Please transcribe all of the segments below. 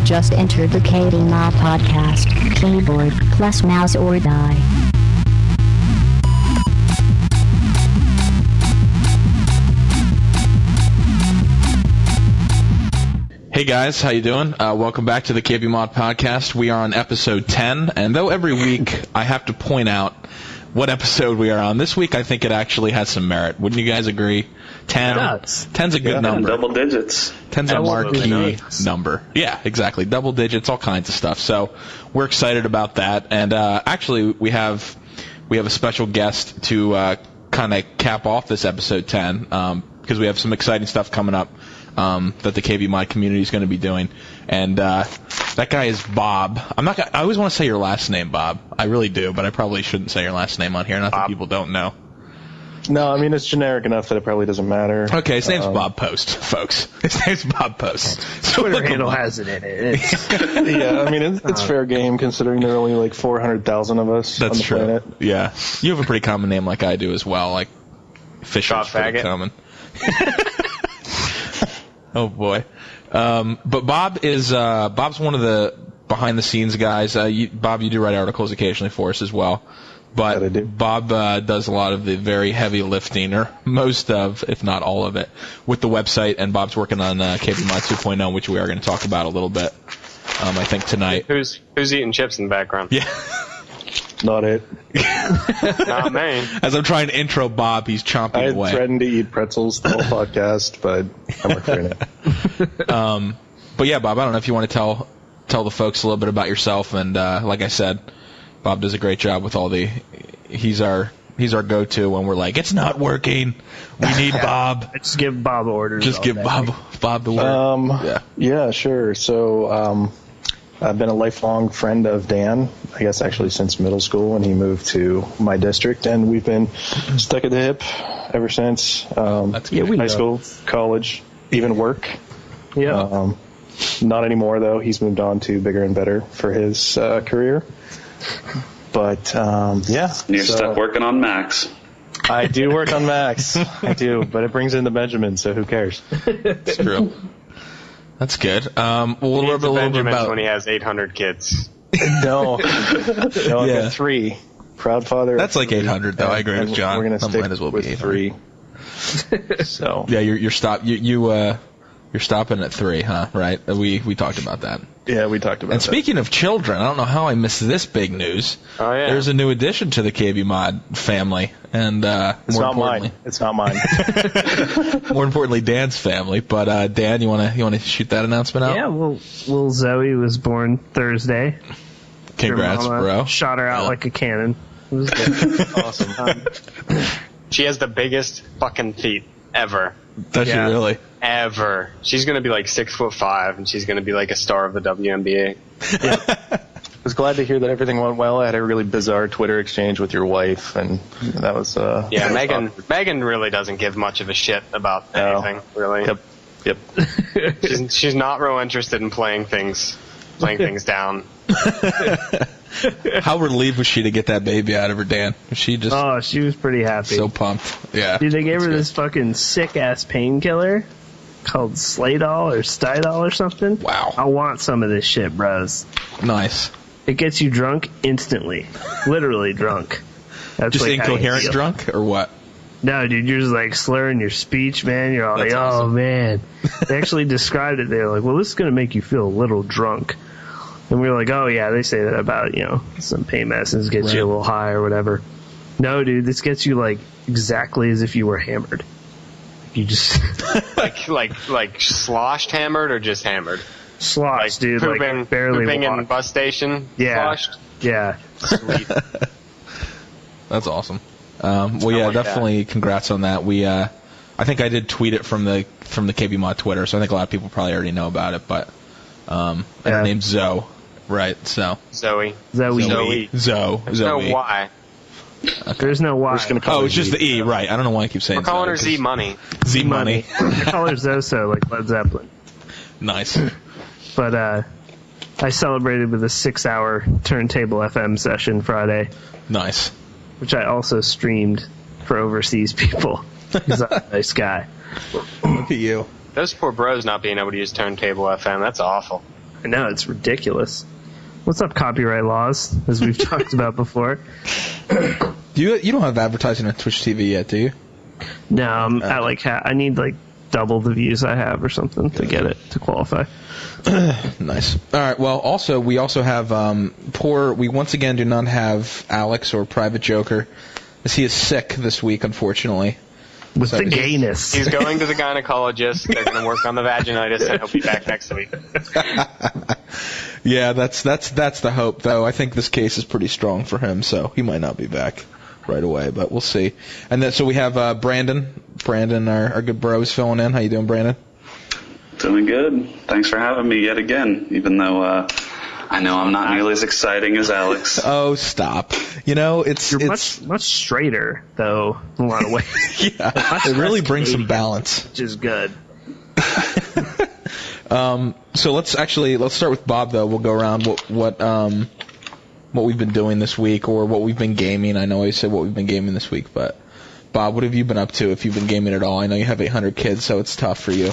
just entered the KBMOD podcast. Keyboard plus mouse or die. Hey guys, how you doing? Welcome back to the KBMOD podcast. We are on episode 10, and though every week I have to point out what episode we are on, this week I think it actually has some merit. Wouldn't you guys agree? 10. 10's a good number. Double digits. 10's a marquee number. Yeah, exactly. Double digits, all kinds of stuff. So we're excited about that, and actually we have a special guest to kind of cap off this episode 10 because we have some exciting stuff coming up. That the KBMOD community is going to be doing, and that guy is Bob. I always want to say your last name, Bob. I really do, but I probably shouldn't say your last name on here. Not that people don't know. No, I mean it's generic enough that it probably doesn't matter. Okay, his name's Bob Post, folks. His name's Bob Post. So Twitter handle has it in it. Yeah, I mean it's fair game considering there are only like 400,000 of us on the planet. Yeah, you have a pretty common name like I do as well. Like Fisher's pretty common. Oh boy, but Bob is Bob's one of the behind the scenes guys. Bob, you do write articles occasionally for us as well, but Bob does a lot of the very heavy lifting, or most of, if not all of it, with the website. And Bob's working on KBMOD 2.0, which we are going to talk about a little bit. I think tonight. Who's eating chips in the background? Yeah. Not it. Not me. As I'm trying to intro Bob, he's chomping away. I threatened to eat pretzels the whole podcast, but I'm recording it. But yeah, Bob, I don't know if you want to tell the folks a little bit about yourself. And like I said, Bob does a great job with all the. He's our go-to when we're like, it's not working. We need Bob. Just give Bob orders. Just give Bob the word. Yeah, sure. So I've been a lifelong friend of Dan, I guess actually since middle school when he moved to my district, and we've been stuck at the hip ever since. That's good. High school, college, even work. Yeah. Not anymore, though. He's moved on to bigger and better for his career. But, yeah. You're stuck working on Max. I do work on Max. I do, but it brings in the Benjamin, so who cares? It's true. That's good. Well, a little bit about when he has 800 kids. No, I've got 3. Proud father. That's like 800, though. I agree with John. We're going to stick might as well with be 3. So yeah, you're stopping at 3, huh? Right? We talked about that. Yeah, we talked about that. And speaking of children, I don't know how I missed this big news. Oh yeah. There's a new addition to the KBMOD family, and it's not mine. It's not mine. More importantly, Dan's family. But Dan, you want to shoot that announcement out? Yeah. Well, little Zoe was born Thursday. Congrats, bro. Shot her out like a cannon. It was good. Awesome. She has the biggest fucking feet ever. Does she really? Ever. She's gonna be like 6'5", and she's gonna be like a star of the WNBA. I was glad to hear that everything went well. I had a really bizarre Twitter exchange with your wife, and that was yeah. Megan really doesn't give much of a shit about anything. Really. Yep. She's not real interested in playing things down. How relieved was she to get that baby out of her, Dan? She was pretty happy. So pumped. Yeah. Dude, they gave her this fucking sick-ass painkiller called Slaydol or Stydol or something. Wow. I want some of this shit, bros. Nice. It gets you drunk instantly. Literally drunk. That's just like incoherent drunk, or what? No, dude, you're just like slurring your speech, man. You're all like, awesome. Oh, man. They actually described it. They were like, well, this is going to make you feel a little drunk. And we were like, oh, yeah, they say that about, some pain medicines gets you a little high or whatever. No, dude, this gets you, like, exactly as if you were hammered. You just... like sloshed hammered or just hammered? Sloshed, dude. Pooping, like barely pooping walk. in bus station? Yeah. Sloshed? Yeah. Sweet. That's awesome. Well, yeah, definitely congrats on that. I think I did tweet it from the KBMOD Twitter, so I think a lot of people probably already know about it, but and her name's Zoe. Right, so. Zoe. There's no Y. Okay. There's no Y. It's just the E, right. I don't know why I keep saying We're calling her Zoe, Z-Money. Z-Money. I call her Zoso, like Led Zeppelin. Nice. But I celebrated with a 6-hour Turntable FM session Friday. Nice. Which I also streamed for overseas people. Because I'm a nice guy. Look at you. Those poor bros not being able to use Turntable FM, that's awful. I know, it's ridiculous. What's up, copyright laws, as we've talked about before? You don't have advertising on Twitch TV yet, do you? No, I'm at like I need like double the views I have or something to get it to qualify. Nice. All right. Well, we also have we once again do not have Alex or Private Joker, as he is sick this week, unfortunately. With the gayness. He's going to the gynecologist. They're going to work on the vaginitis, and he'll be back next week. Yeah, that's the hope, though. I think this case is pretty strong for him, so he might not be back right away, but we'll see. And then so we have Brandon. Brandon, our good bro, is filling in. How you doing, Brandon? Doing good. Thanks for having me yet again, even though I know I'm not nearly as exciting as Alex. Oh, stop. You know, You're much straighter, though, in a lot of ways. Yeah, it really brings some balance. Which is good. So let's start with Bob, though. We'll go around what we've been doing this week, or what we've been gaming. I know I said what we've been gaming this week, but Bob, what have you been up to if you've been gaming at all? I know you have 800 kids, so it's tough for you.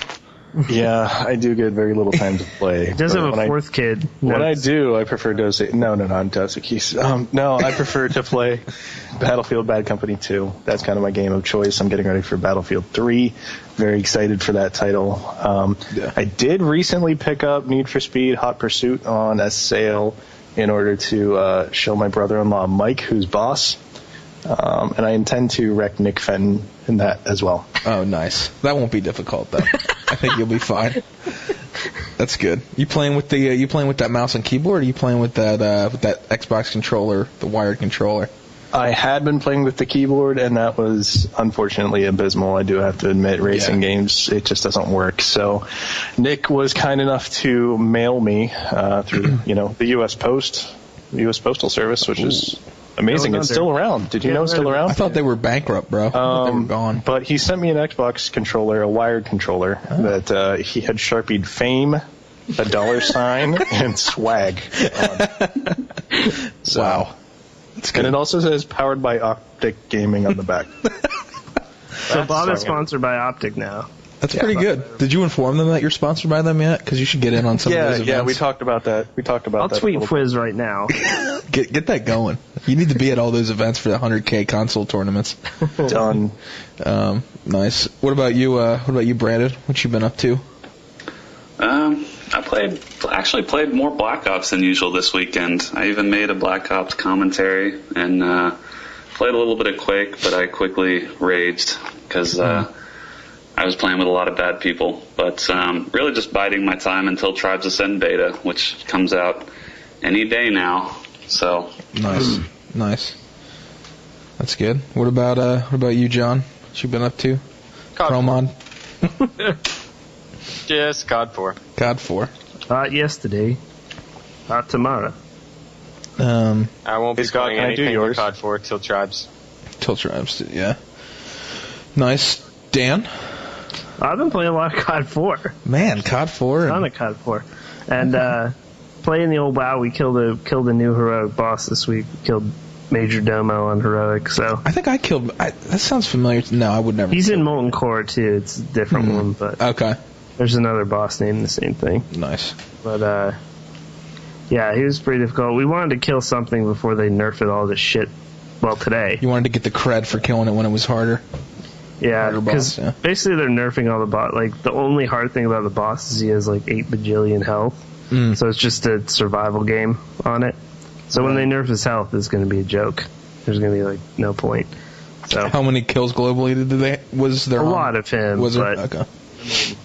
Yeah, I do get very little time to play. He does have a fourth kid. When I do, I prefer Dota. No, not Dota Keys. No, I prefer to play Battlefield Bad Company 2. That's kind of my game of choice. I'm getting ready for Battlefield 3. Very excited for that title. I did recently pick up Need for Speed Hot Pursuit on a sale in order to show my brother-in-law Mike, who's boss. And I intend to wreck Nick Fenton in that as well. Oh, nice. That won't be difficult, though. I think you'll be fine. That's good. You playing with that mouse and keyboard, or are you playing with that Xbox controller, the wired controller? I had been playing with the keyboard, and that was unfortunately abysmal. I do have to admit, racing games, it just doesn't work. So Nick was kind enough to mail me through the U.S. Postal Service, which is amazing. It's still around. Did you know it's still around? I thought they were bankrupt, bro. I thought they were gone. But he sent me an Xbox controller, a wired controller, that he had Sharpied fame, $, and swag on. So, wow. And it also says powered by Optic Gaming on the back. So Bob is sponsored by Optic now. That's pretty good. Did you inform them that you're sponsored by them yet? Because you should get in on some of those events. Yeah, we talked about that. I'll tweet Fwiz right now. Get that going. You need to be at all those events for the 100K console tournaments. Done. Nice. What about you, Brandon? What you been up to? I actually played more Black Ops than usual this weekend. I even made a Black Ops commentary and played a little bit of Quake, but I quickly raged because I was playing with a lot of bad people. But really just biding my time until Tribes Ascend beta, which comes out any day now. So nice. That's good. What about you, John? What you been up to? Promon? Yes, COD 4. COD 4. Not yesterday. Not tomorrow. I won't be Scott, playing can I do anything yours? with COD 4 till Tribes. Yeah. Nice. Dan? I've been playing a lot of COD 4. Man, COD 4. A ton of COD 4. And playing the old WoW, we killed a new heroic boss this week. We killed Major Domo on heroic. So I think I killed. That sounds familiar. No, I would never. He's in Molten Core too. It's a different one, but okay. There's another boss named the same thing. Nice. But yeah, he was pretty difficult. We wanted to kill something before they nerfed all this shit. Well, today. You wanted to get the cred for killing it when it was harder. Yeah, because basically they're nerfing all the boss. Like, the only hard thing about the boss is he has like 8 bajillion health. So it's just a survival game on it. So when they nerf his health, it's going to be a joke. There's going to be like no point. So how many kills globally was there? A lot of him. Was there? But, okay. I mean,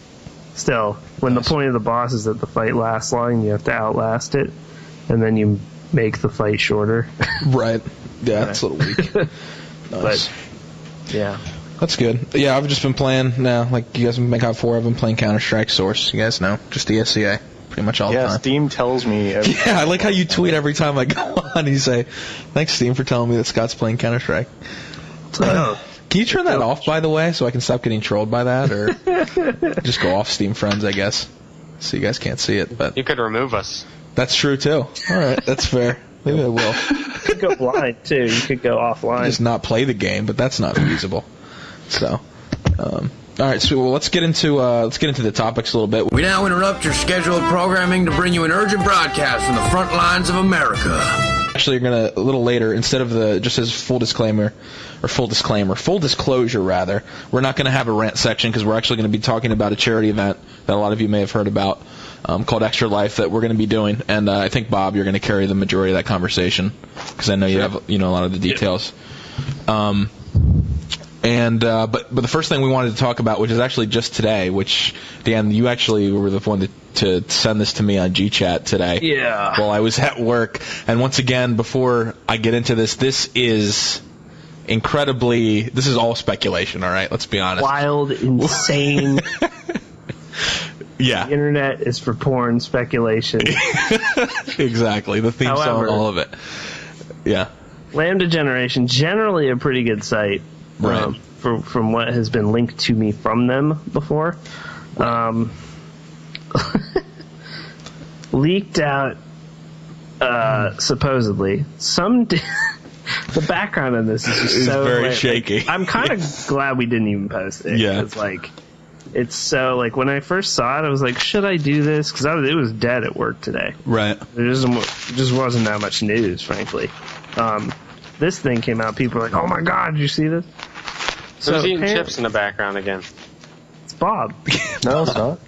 still, when the point of the boss is that the fight lasts long, you have to outlast it, and then you make the fight shorter. Right. Yeah, that's a little weak. Nice. But, yeah. That's good. Yeah, I've just been playing now. Like, you guys have been COD 4. I've been playing Counter-Strike Source. You guys know. Just the SCA. Pretty much all the time. Yeah, Steam tells me. Yeah, I like how you tweet every time I go on and you say, thanks, Steam, for telling me that Scott's playing Counter-Strike. Can you turn that off, by the way, so I can stop getting trolled by that? Or just go off Steam Friends, I guess. So you guys can't see it. But you could remove us. That's true, too. All right, that's fair. Maybe I will. You could go blind, too. You could go offline. Just not play the game, but that's not feasible. So, All right, so let's get into the topics a little bit. We now interrupt your scheduled programming to bring you an urgent broadcast from the front lines of America. Actually, you're gonna a little later, instead of just as full disclosure rather, we're not gonna have a rant section because we're actually gonna be talking about a charity event that a lot of you may have heard about, called Extra Life, that we're gonna be doing, and I think Bob, you're gonna carry the majority of that conversation because I know you have a lot of the details. But the first thing we wanted to talk about, which is actually just today, which Dan, you actually were the one to send this to me on GChat today. Yeah. While I was at work, and once again, before I get into this is this is all speculation. All right, let's be honest. Wild, insane. Yeah. The internet is for porn speculation. Exactly. The theme song, all of it. Yeah. Lambda Generation, generally a pretty good site. Right. From what has been linked to me from them before. Leaked out, supposedly. The background on this is just so very shaky. I'm kind of glad we didn't even post it. Yeah. It's so, when I first saw it, I was like, should I do this? Because it was dead at work today. Right. There just wasn't that much news, frankly. This thing came out, people were like, oh my god, did you see this? Who's eating chips in the background again? It's Bob. No, it's not.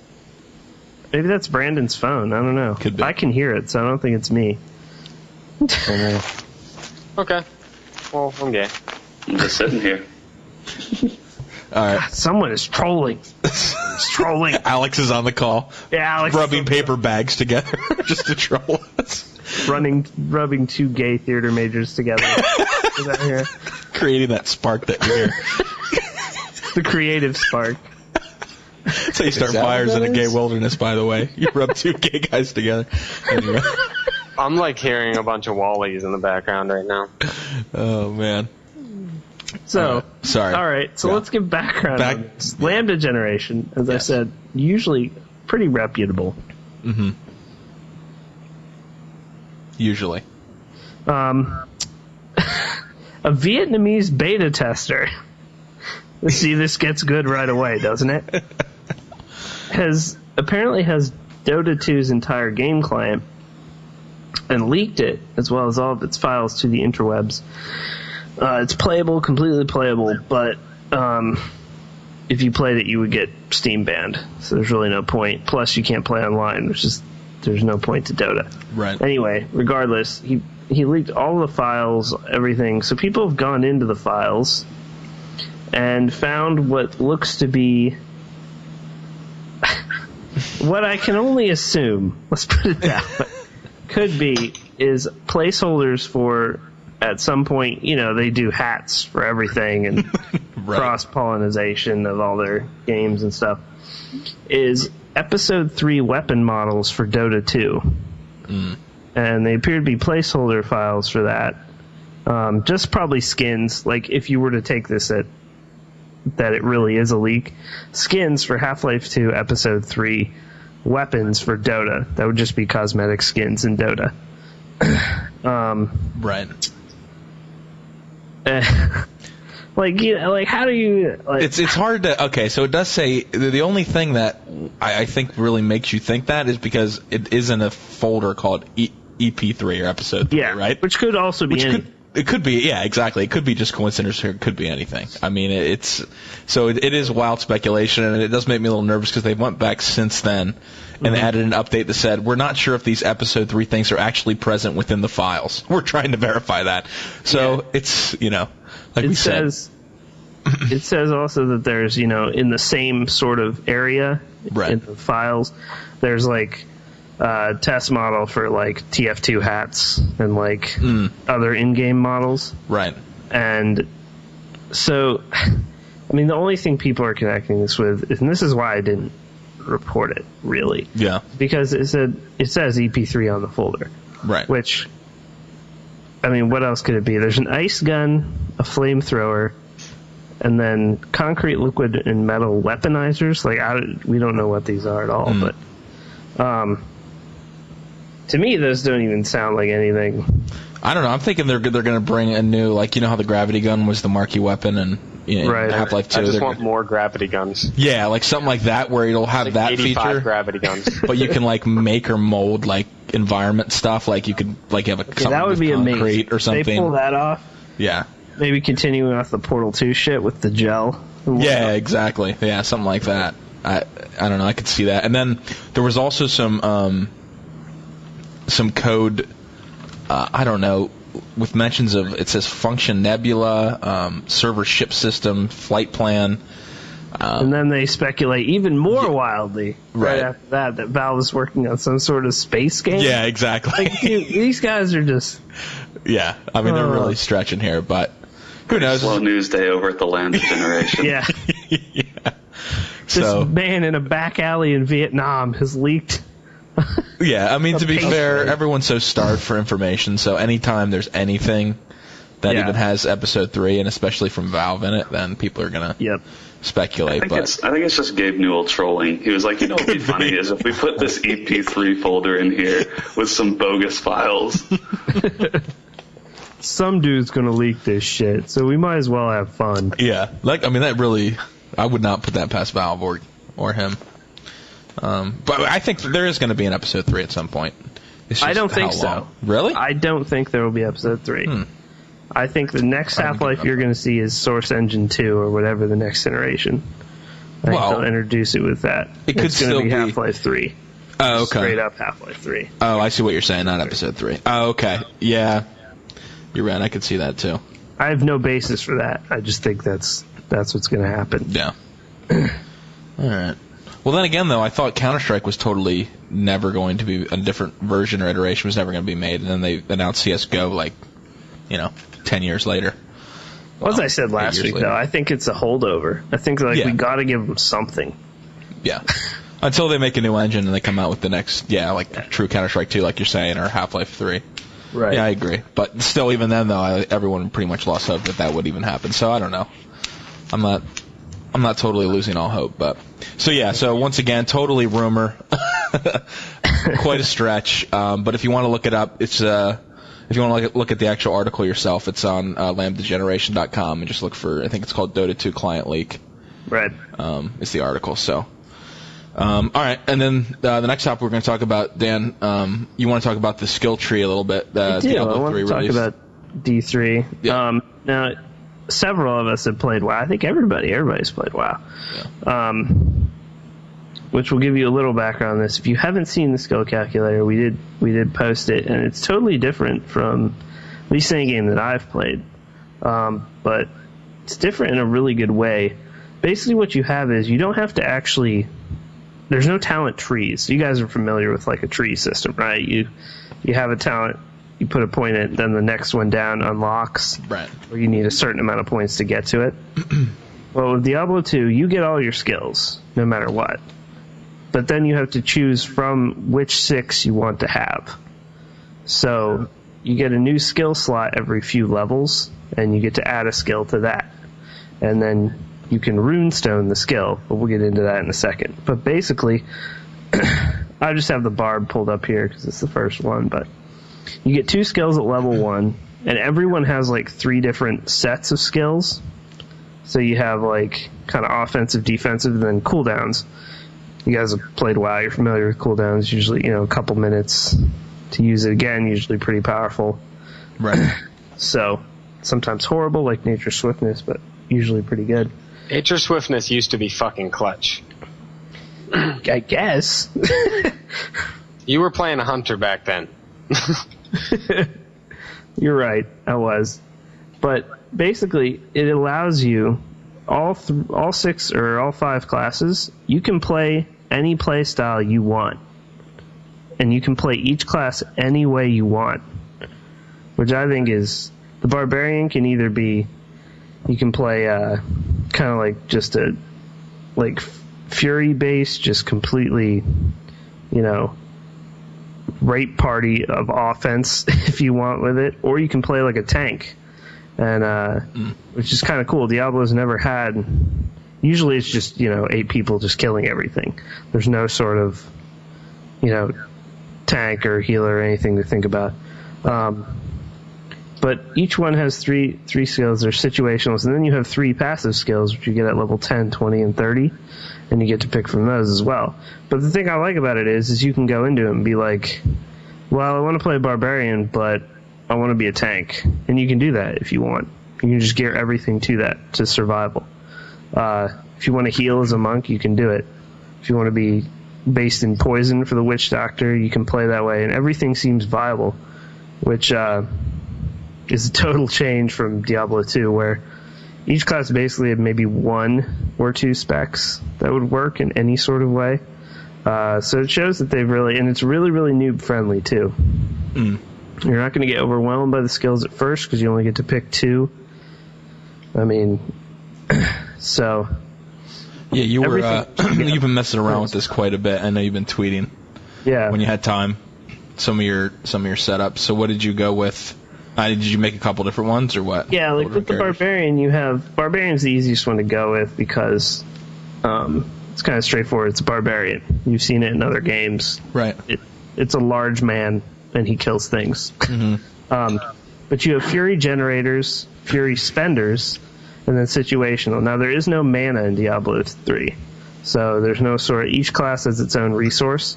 Maybe that's Brandon's phone. I don't know. Could be. I can hear it, so I don't think it's me. Okay. Well, I'm gay. I'm just sitting here. All right. Someone is trolling. It's trolling. Alex is on the call. Yeah, Alex. Rubbing paper bags together just to troll us. Rubbing two gay theater majors together. Is that here? Creating that spark that you hear. The creative spark. That's how you start fires in a gay wilderness, by the way. You rub two gay guys together. Anyway. I'm hearing a bunch of Wallies in the background right now. Oh, man. So, sorry. All right, so let's give background on this. Lambda Generation, as I said, usually pretty reputable. Mm-hmm. Usually. A Vietnamese beta tester. See, this gets good right away, doesn't it? Apparently has Dota 2's entire game client and leaked it, as well as all of its files, to the interwebs. It's playable, completely playable, but if you played it, you would get Steam banned. So there's really no point. Plus, you can't play online, there's no point to Dota. Right. Anyway, regardless, he leaked all the files, everything. So people have gone into the files and found what looks to be what I can only assume, let's put it that way, could be is placeholders for, at some point, they do hats for everything and right. cross-pollination of all their games and stuff, is Episode 3 weapon models for Dota 2. Mm. And they appear to be placeholder files for that. Just probably skins, if you were to take this that it really is a leak, skins for Half-Life 2 Episode 3 weapons for Dota. That would just be cosmetic skins in Dota. Right. How do you... It's hard to... Okay, so it does say... The only thing that I think really makes you think that is because it is in a folder called EP3 or Episode 3, right? Which could also be... It could be, yeah, exactly. It could be just coincidence, or it could be anything. I mean, it is wild speculation, and it does make me a little nervous because they went back since then and added an update that said, we're not sure if these Episode 3 things are actually present within the files. We're trying to verify that. So it's, we said. It says also that there's, in the same sort of area right. in the files, there's test model for TF2 hats and other in-game models. Right. And so, the only thing people are connecting this with, and this is why I didn't report it, really. Yeah. Because it says EP3 on the folder. Right. Which, what else could it be? There's an ice gun, a flamethrower, and then concrete, liquid, and metal weaponizers. We don't know what these are at all, but to me, those don't even sound like anything. I don't know. I'm thinking they're going to bring a new, how the gravity gun was the marquee weapon, and in Right. Half-Life 2. I just They're want more gravity guns. Yeah, like something like that where it'll have Like that 85 feature. gravity guns. But you can like make or mold like environment stuff. Like you could like have something that would with be concrete amazing. or something. They pull that off. Yeah. Maybe continuing off the Portal 2 shit with the gel. Yeah, exactly. Yeah, something like that. I don't know. I could see that. And then there was also some code. I don't know, with mentions of, it says function nebula, server ship system, flight plan. And then they speculate even more wildly Right. after that Valve is working on some sort of space game. Yeah, exactly. Like, dude, these guys are just... Yeah, I mean, they're really stretching here, but who knows? Slow news day over at the Lambda generation. Yeah. Yeah. This So, man in a back alley in Vietnam has leaked. yeah, I mean, to be paper. fair, everyone's so starved for information, so anytime there's anything that Yeah. even has Episode 3, and especially from Valve in it, then people are going to Yep. speculate. I think it's just Gabe Newell trolling. He was like, what would be funny is if we put this EP3 folder in here with some bogus files. Some dude's gonna leak this shit, so we might as well have fun. Yeah, like I mean that really, I would not put that past Valve or him. But I think there is going to be an Episode 3 at some point. It's I just don't think how so. long. Really? I don't think there will be Episode 3. I think the next I haven't Half-Life given up you're going to see is Source Engine 2 or whatever the next iteration. I think Well, they'll introduce it with that. it could it's gonna still be be- Half-Life 3. Oh, okay. Straight up Half-Life 3. Oh, I see what you're saying. Not Episode 3. Oh, okay. Yeah, you're right. I could see that too. I have no basis for that. I just think that's what's going to happen. Yeah. All right. Well, then again, though, I thought Counter-Strike was totally never going to be a different version or iteration was never going to be made, and then they announced CS:GO 10 years later. Well, as I said 8 last years week, later. though, I think it's a holdover. I think Yeah. we got to give them something. Yeah. Until they make a new engine and they come out with the next, true Counter-Strike 2, like you're saying, or Half-Life 3. Right. Yeah, I agree. But still, even then, though, everyone pretty much lost hope that would even happen. So I don't know. I'm not totally losing all hope, but so once again, totally rumor, quite a stretch. But if you want to look it up, it's if you want to look at the actual article yourself, it's on lambdageneration.com and just look for, I think it's called Dota 2 client leak. Right. It's the article. So, all right, and then the next topic we're going to talk about, Dan. You want to talk about the skill tree a little bit? I do. I Diablo want 3 to talk release. about D3. Yeah. Now, several of us have played WoW. I think everybody's played WoW. Yeah. Which will give you a little background on this. If you haven't seen the skill calculator, we did post it, and it's totally different from at least any game that I've played. But it's different in a really good way. Basically, what you have is you don't have to actually. There's no talent trees. You guys are familiar with like a tree system, right? You have a talent, you put a point in it, then the next one down unlocks. Right. Or you need a certain amount of points to get to it. Well, with Diablo 2, you get all your skills, no matter what. But then you have to choose from which 6 you want to have. So you get a new skill slot every few levels, and you get to add a skill to that. And then you can runestone the skill, but we'll get into that in a second. But basically, I just have the barb pulled up here because it's the first one, but you get 2 skills at level 1, and everyone has like 3 different sets of skills. So you have like kind of offensive, defensive, and then cooldowns. You guys have played WoW, you're familiar with cooldowns, usually, a couple minutes to use it again, usually pretty powerful. Right. So, sometimes horrible, like Nature's Swiftness, but usually pretty good. Nature Swiftness used to be fucking clutch. I guess. You were playing a hunter back then. You're right, I was. But basically, it allows you, all 6 or all 5 classes, you can play any play style you want. And you can play each class any way you want. Which I think is, the Barbarian can either be, you can play kind of like just a, like Fury base, just completely, rape party of offense if you want with it. Or you can play like a tank. And which is kind of cool. Diablo's never had. Usually, it's just 8 people just killing everything. There's no sort of tank or healer or anything to think about. But each one has three skills. They're situationals, and then you have 3 passive skills, which you get at level 10, 20, and 30, and you get to pick from those as well. But the thing I like about it is you can go into it and be like, well, I want to play Barbarian, but I want to be a tank. And you can do that if you want. You can just gear everything to that, to survival. If you want to heal as a monk, you can do it. If you want to be based in poison for the Witch Doctor, you can play that way. And everything seems viable, which is a total change from Diablo 2, where each class basically had maybe 1 or 2 specs that would work in any sort of way. So it shows that they've really, and it's really, really noob friendly too. You're not going to get overwhelmed by the skills at first because you only get to pick 2. I mean, so yeah, you were you've been messing around with this quite a bit. I know you've been tweeting. Yeah, when you had time, some of your setups. So what did you go with? Did you make a couple different ones or what? Yeah, like with the Barbarian, you have Barbarian's the easiest one to go with because it's kind of straightforward. It's a Barbarian. You've seen it in other games. Right. It's a large man and he kills things. But you have Fury Generators, Fury Spenders, and then Situational. Now there is no mana in Diablo 3, so there's no sort of, each class has its own resource,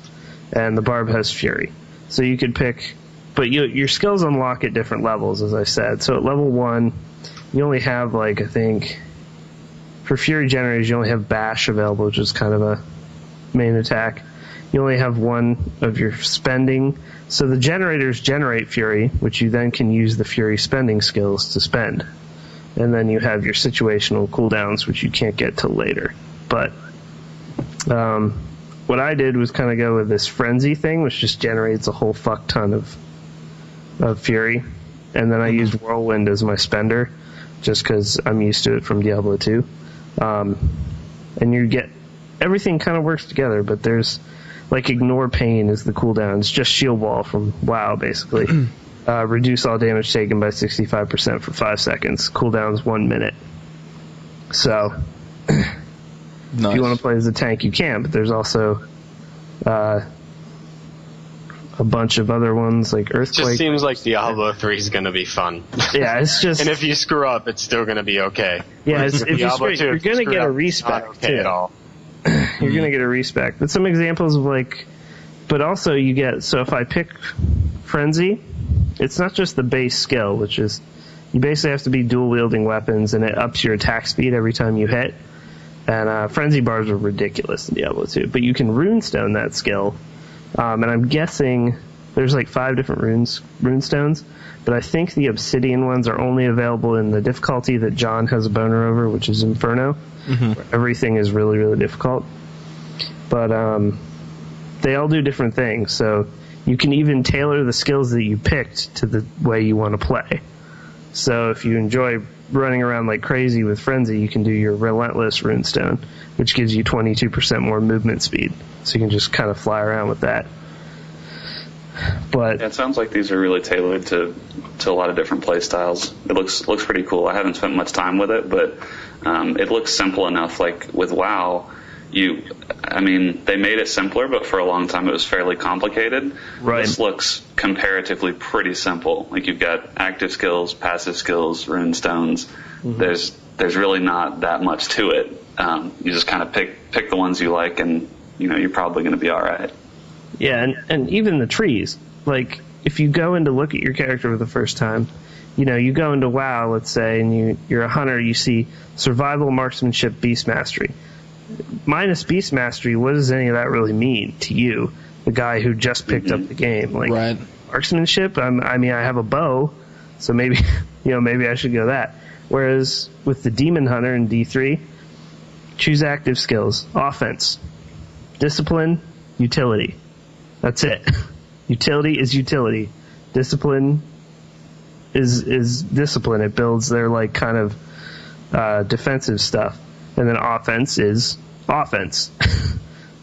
and the Barb has Fury. So you could pick, but your skills unlock at different levels, as I said. So at level 1, you only have, like, I think, for Fury Generators, you only have Bash available, which is kind of a main attack. You only have 1 of your spending. So the generators generate Fury, which you then can use the Fury spending skills to spend. And then you have your situational cooldowns, which you can't get till later. But what I did was kind of go with this Frenzy thing, which just generates a whole fuck ton of Fury. And then I used Whirlwind as my spender, just because I'm used to it from Diablo 2. And you get, everything kind of works together, but there's, like, Ignore Pain is the cooldown. It's just Shield Wall from WoW, basically. Reduce all damage taken by 65% for 5 seconds. Cooldown's 1 minute. So, nice. If you want to play as a tank, you can, but there's also a bunch of other ones, like Earthquake. It just seems like Diablo 3 is going to be fun. Yeah, it's just... And if you screw up, it's still going to be okay. Yeah, if you screw, you're going to get a respec, okay too. At all. You're going to get a respec. But some examples of, like... But also you get... So if I pick Frenzy, it's not just the base skill, which is... You basically have to be dual-wielding weapons, and it ups your attack speed every time you hit. And Frenzy bars are ridiculous in Diablo 2. But you can runestone that skill. And I'm guessing there's like 5 different runestones, but I think the Obsidian ones are only available in the difficulty that John has a boner over, which is Inferno. Where everything is really, really difficult. But they all do different things, so you can even tailor the skills that you picked to the way you want to play. So if you enjoy running around like crazy with Frenzy, you can do your Relentless runestone, which gives you 22% more movement speed. So you can just kind of fly around with that. But yeah, it sounds like these are really tailored to a lot of different play styles. It looks pretty cool. I haven't spent much time with it, but it looks simple enough. Like with WoW, they made it simpler, but for a long time it was fairly complicated. Right. This looks comparatively pretty simple. Like you've got active skills, passive skills, runestones. There's really not that much to it. You just kind of pick the ones you like, and you're probably going to be all right. Yeah, and even the trees. Like if you go in to look at your character for the first time, you go into WoW, let's say, and you're a hunter. You see survival, marksmanship, beast mastery. Minus beast mastery, what does any of that really mean to you, the guy who just picked up the game? Like right. Marksmanship, I have a bow, so maybe maybe I should go that. Whereas with the demon hunter in D3, choose active skills: offense, discipline, utility. That's it. Utility is utility. Discipline is discipline. It builds their like kind of defensive stuff. And then offense is offense.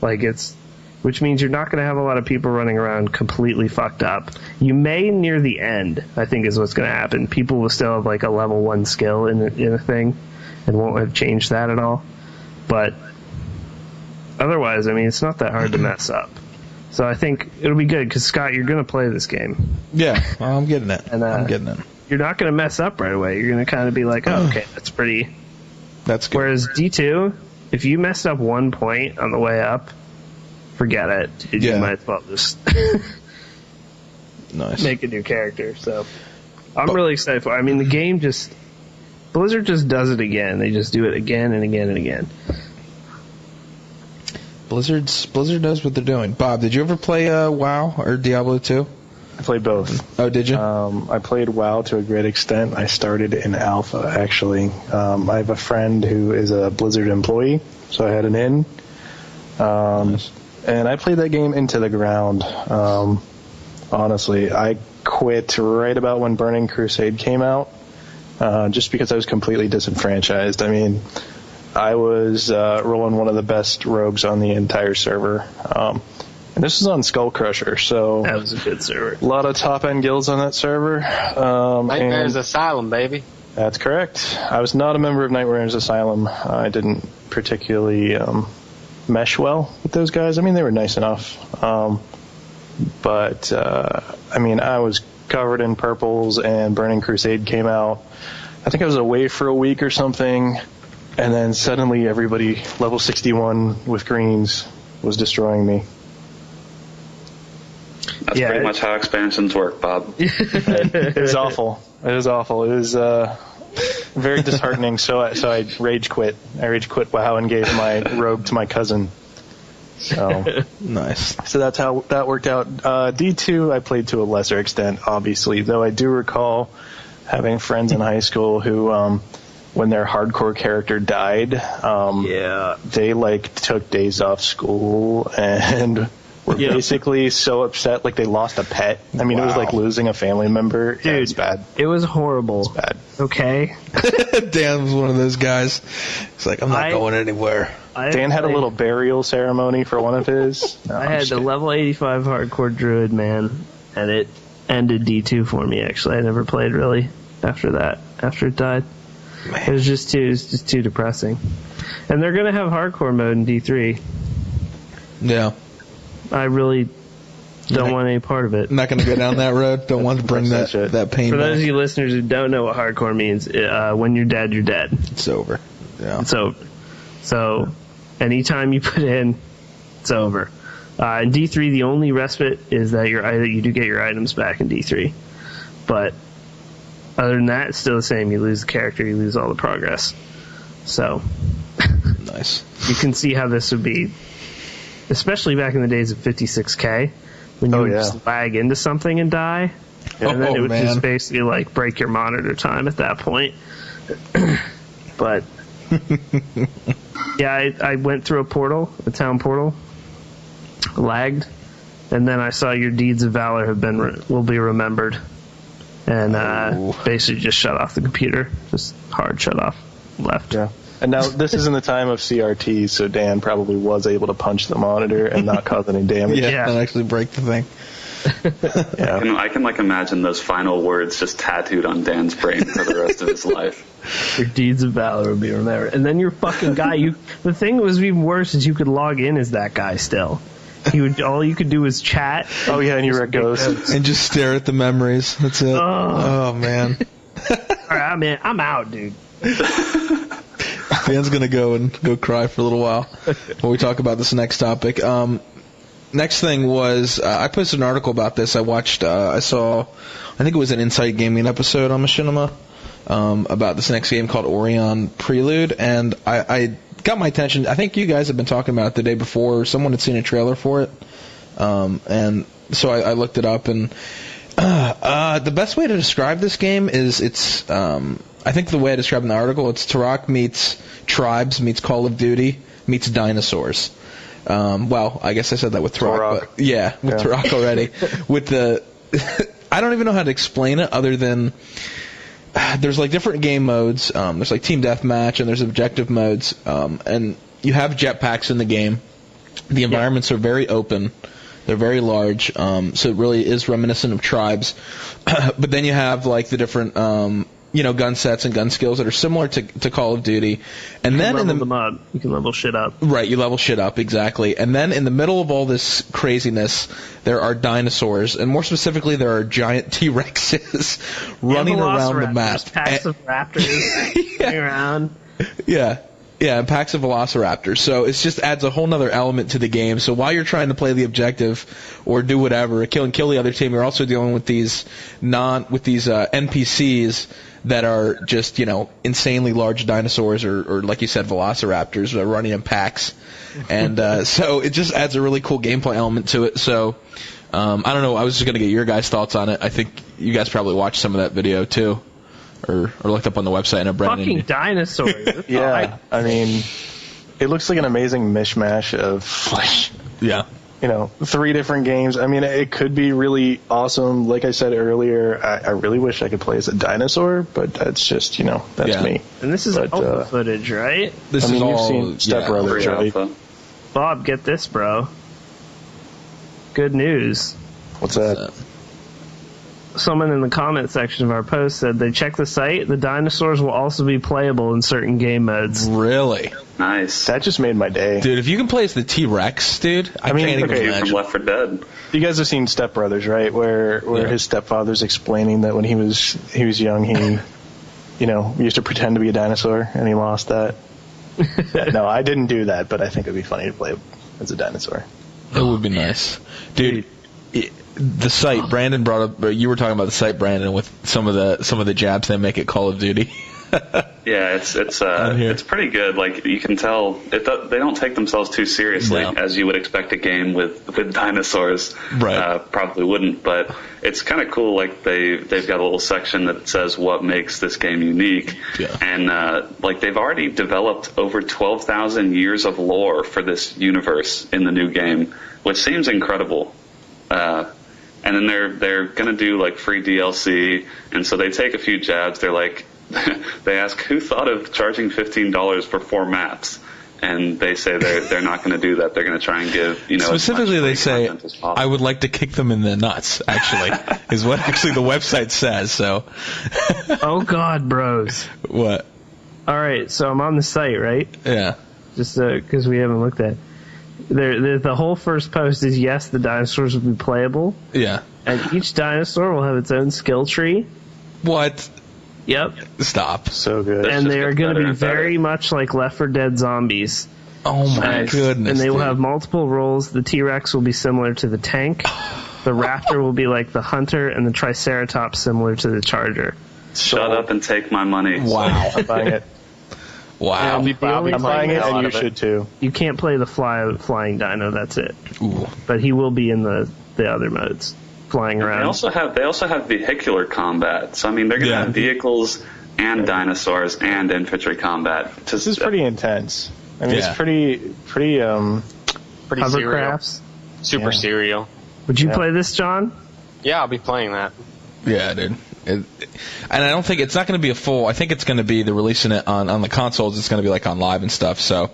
Which means you're not going to have a lot of people running around completely fucked up. You may near the end, I think is what's going to happen. People will still have like a level 1 skill in a thing and won't have changed that at all. But otherwise, it's not that hard to mess up. So I think it'll be good because, Scott, you're going to play this game. Yeah, I'm getting it. And, I'm getting it. you're not going to mess up right away. You're going to kind of be like, oh, okay, that's pretty. That's good. Whereas D2, if you messed up 1 point on the way up, forget it. Dude, Yeah. You might as well just Nice. make a new character. So I'm really excited for it. I mean, the game just... Blizzard just does it again. They just do it again and again and again. Blizzard knows what they're doing. Bob, did you ever play WoW or Diablo 2? I played both. Oh, did you? I played WoW to a great extent. I started in alpha, actually. I have a friend who is a Blizzard employee, so I had an in. Nice. And I played that game into the ground. Honestly, I quit right about when Burning Crusade came out, just because I was completely disenfranchised. I mean, I was rolling one of the best rogues on the entire server. And this was on Skull Crusher, so... That was a good server. A lot of top-end guilds on that server. Nightmares and Asylum, baby. that's correct. I was not a member of Nightmares Asylum. I didn't particularly mesh well with those guys. I mean, they were nice enough. But I mean, I was covered in purples, and Burning Crusade came out. I think I was away for a week or something, and then suddenly everybody, level 61 with greens, was destroying me. That's pretty much how expansions work, Bob. It was awful. It was awful. It was very disheartening. So I rage quit. I rage quit WoW and gave my rogue to my cousin. So Nice. So that's how that worked out. D2 I played to a lesser extent, obviously, though I do recall having friends in high school who, when their hardcore character died, they like took days off school and were basically so upset, like they lost a pet. I mean, It was like losing a family member. Dude, yeah, it's bad. It was horrible. It's bad. Okay? Dan was one of those guys. He's like, I'm not going anywhere. Dan had a little burial ceremony for one of his. No, I I'm had just the kidding. level 85 hardcore druid, man, and it ended D2 for me, actually. I never played, really, after that, after it died. It was just too depressing. And they're going to have hardcore mode in D3. Yeah. I really don't want any part of it. I'm not going to go down that road. Don't want to bring that pain For back. those of you listeners who don't know what hardcore means, when you're dead, you're dead. It's over. Yeah. It's over. So, anytime you put in, it's over. In D3, the only respite is that you do get your items back in D3. But other than that, it's still the same. You lose the character, you lose all the progress. So, Nice. you can see how this would be, especially back in the days of 56K, when you would just lag into something and die. And then it would just basically like break your monitor time at that point. But yeah, I went through a town portal, lagged, and then I saw your deeds of valor will be remembered, and basically just shut off the computer, just hard shut off, left. Yeah. And now this is in the time of CRT, so Dan probably was able to punch the monitor and not cause any damage. Yeah, and actually break the thing. I can like imagine those final words just tattooed on Dan's brain for the rest of his life. Your deeds of valor will be remembered. And then your fucking guy, the thing that was even worse is you could log in as that guy still. All you could do was chat. Oh yeah, and you were a ghost. And just stare at the memories. That's it. Oh man. Alright, I'm out, dude. Dan's gonna go cry for a little while when we talk about this next topic. Next thing was I posted an article about this. I think it was an Insight Gaming episode on Machinima about this next game called Orian Prelude, and I got my attention. I think you guys have been talking about it the day before. Someone had seen a trailer for it, and so I looked it up. And the best way to describe this game is I think the way I described in the article, it's Turok meets Tribes meets Call of Duty meets dinosaurs. Well, I guess I said that with Turok. But with Turok already. With the, I don't even know how to explain it other than there's like different game modes. There's like team deathmatch and there's objective modes. And you have jetpacks in the game. The environments are very open. They're very large. So it really is reminiscent of Tribes. But then you have like the different gun sets and gun skills that are similar to Call of Duty. And then level them up. You can level shit up. Right, you level shit up, exactly. And then in the middle of all this craziness, there are dinosaurs, and more specifically, there are giant T-Rexes running around the map. Packs of raptors running around. Yeah. Yeah, and packs of velociraptors. So it just adds a whole nother element to the game. So while you're trying to play the objective or do whatever, kill the other team, you're also dealing with these NPCs that are just, insanely large dinosaurs or like you said, velociraptors that are running in packs. And so it just adds a really cool gameplay element to it. So I don't know. I was just going to get your guys' thoughts on it. I think you guys probably watched some of that video too. Or looked up on the website. And Brandon. Fucking dinosaurs. Yeah, I mean, it looks like an amazing mishmash of, yeah, 3 different games. I mean, it could be really awesome. Like I said earlier, I really wish I could play as a dinosaur, but that's just, that's me. And this is alpha footage, right? You've seen Step Brothers, right? Bob, get this, bro. Good news. What's that? Someone in the comment section of our post said they checked the site. The dinosaurs will also be playable in certain game modes. Really? Nice. That just made my day. Dude, if you can play as the T-Rex, dude, I can't even imagine. From Left 4 Dead. You guys have seen Step Brothers, right? Where his stepfather's explaining that when he was young, he, used to pretend to be a dinosaur, and he lost that. No, I didn't do that, but I think it'd be funny to play as a dinosaur. It would be nice. Dude, the site, Brandon brought up, you were talking about the site, Brandon, with some of the jabs they make at Call of Duty. Yeah, it's pretty good. Like, you can tell they don't take themselves too seriously, as you would expect a game with dinosaurs. Right. Probably wouldn't, but it's kind of cool. Like, they've got a little section that says what makes this game unique. Yeah. And they've already developed over 12,000 years of lore for this universe in the new game, which seems incredible. And then they're gonna do like free DLC, and so they take a few jabs. They're like, they ask who thought of charging $15 for 4 maps, and they say they're not going to do that. They're going to try and give specifically they say I would like to kick them in the nuts. Actually, is what actually the website says. So, oh God, bros. What? All right, so I'm on the site, right? Yeah. Just because we haven't looked at it. The whole first post is yes, the dinosaurs will be playable. Yeah. And each dinosaur will have its own skill tree. What? Yep. Stop. So good. And they are going to be very much like Left 4 Dead zombies. Oh my goodness. And they will have multiple roles. The T-Rex will be similar to the tank. The Raptor will be like the hunter, and the Triceratops similar to the charger. Shut up and take my money. Wow. I'm buying it. Wow. I'm buying it, and you should too. You can't play the flying dino. That's it. Ooh. But he will be in the other modes, flying around. They also have vehicular combat. So I mean, they're going to have vehicles and dinosaurs and infantry combat. This is pretty intense. I mean, it's pretty hovercrafts. Super serial. Would you play this, John? Yeah, I'll be playing that. Yeah, dude. And I don't think it's not going to be a full. I think it's going to be they're releasing it on the consoles. It's going to be like on live and stuff. So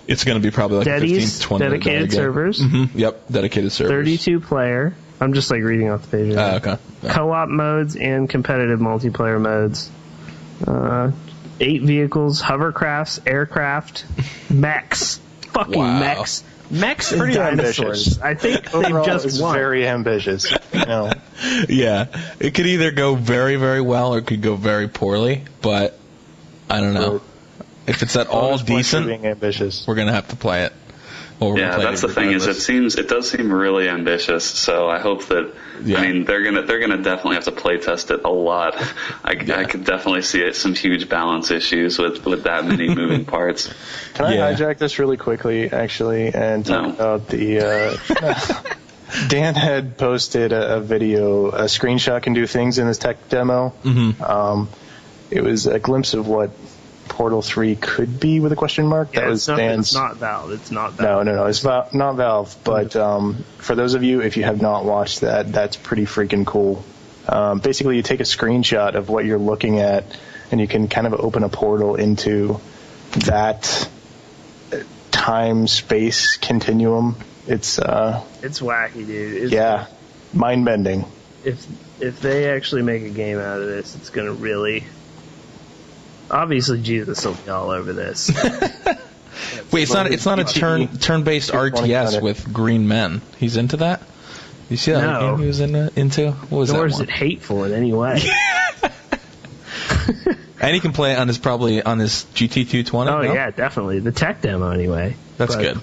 it's going to be probably like Deddies, 15, 20 dedicated servers. Mm-hmm. Yep, dedicated servers. 32 player. I'm just like reading off the page. Okay. Yeah. Co-op modes and competitive multiplayer modes. 8 vehicles, hovercrafts, aircraft, mechs. Fucking mechs. Mechs and dinosaurs. ambitious. I think they've just won. Very ambitious. Yeah, it could either go very, very well or it could go very poorly. But I don't know. If it's at all decent, being ambitious. we're gonna have to play it. Yeah, that's the thing. Is it does seem really ambitious. So I hope that. Yeah. I mean, they're gonna definitely have to play test it a lot. I could definitely see some huge balance issues with that many moving parts. Can I hijack this really quickly, actually, and talk about the? Dan had posted a video. A screenshot can do things in his tech demo. Mm-hmm. It was a glimpse of what Portal 3 could be with a question mark. Yeah, that was Dan's. It's not Valve. It's not Valve. No. It's not Valve. But for those of you, if you have not watched that, that's pretty freaking cool. Basically, you take a screenshot of what you're looking at, and you can kind of open a portal into that time-space continuum. It's wacky, dude. Mind-bending. If they actually make a game out of this, it's going to really Obviously, Jesus will be all over this. Wait, it's not a turn-based RTS with green men. He's into that? You see that game he was into? What was that? Nor is it hateful in any way. And he can play it on his GT220. Oh yeah, definitely the tech demo anyway. That's good.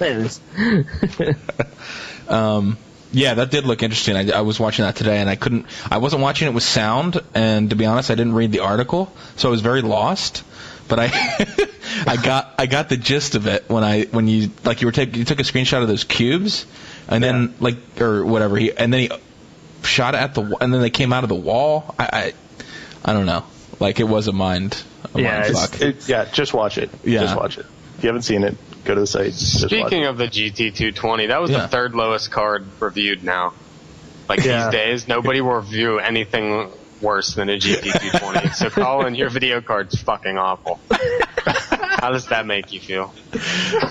Yeah, that did look interesting. I was watching that today, and I wasn't watching it with sound, and to be honest, I didn't read the article, so I was very lost. But I got the gist of it when you took a screenshot of those cubes, and then or whatever and then he shot it at and then they came out of the wall. I don't know. Like, it was a mind fuck. Just watch it. Yeah. Just watch it. If you haven't seen it, go to the site. Speaking of the GT220, that was the third lowest card reviewed now. These days, nobody will review anything worse than a GT220. So, Colin, your video card's fucking awful. How does that make you feel?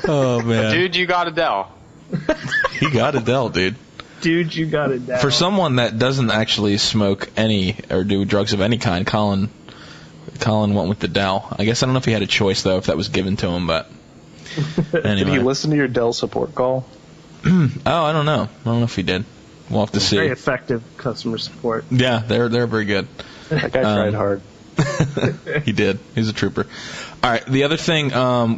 Oh, man. Dude, you got a Dell. He got a Dell, dude. Dude, you got a Dell. For someone that doesn't actually smoke any or do drugs of any kind, Colin went with the Dell. I guess I don't know if he had a choice, though, if that was given to him, but anyway. Did he listen to your Dell support call? Oh, I don't know. I don't know if he did. We'll have to see. Very effective customer support. Yeah, they're very good. That guy tried hard. He did. He's a trooper. All right, the other thing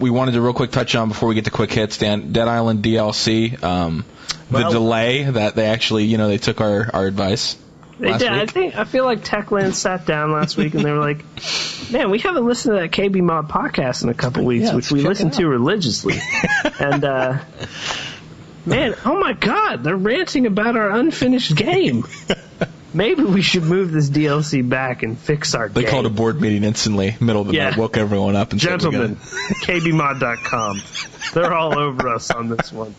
we wanted to real quick touch on before we get to quick hits, Dan, Dead Island DLC, the delay that they actually, they took our advice. They did. I feel like Techland sat down last week and they were like, man, we haven't listened to that KBMOD podcast in a couple weeks, which we listen to religiously. And, man, oh my God, they're ranting about our unfinished game. Maybe we should move this DLC back and fix our game. They called a board meeting instantly, middle of the night, woke everyone up and Gentlemen, KBMOD.com. They're all over us on this one.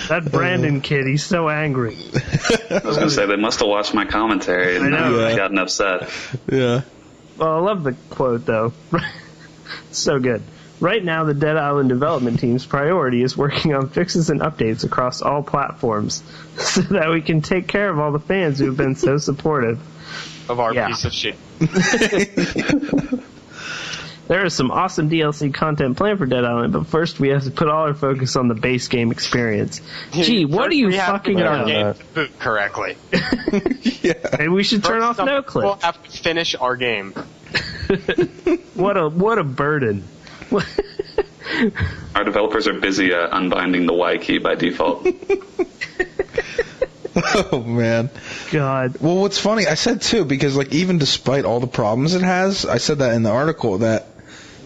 That Brandon kid, he's so angry. I was going to say, they must have watched my commentary and gotten upset. Yeah. Well, I love the quote, though. So good. Right now, the Dead Island development team's priority is working on fixes and updates across all platforms so that we can take care of all the fans who have been so supportive of our piece of shit. There is some awesome DLC content planned for Dead Island, but first we have to put all our focus on the base game experience. Gee, what do you fucking know? Game to boot correctly. Maybe we should turn off NoClip. We'll have to finish our game. What a burden. Our developers are busy unbinding the Y key by default. Oh, man. God. Well, what's funny, I said, too, because, even despite all the problems it has, I said that in the article, that,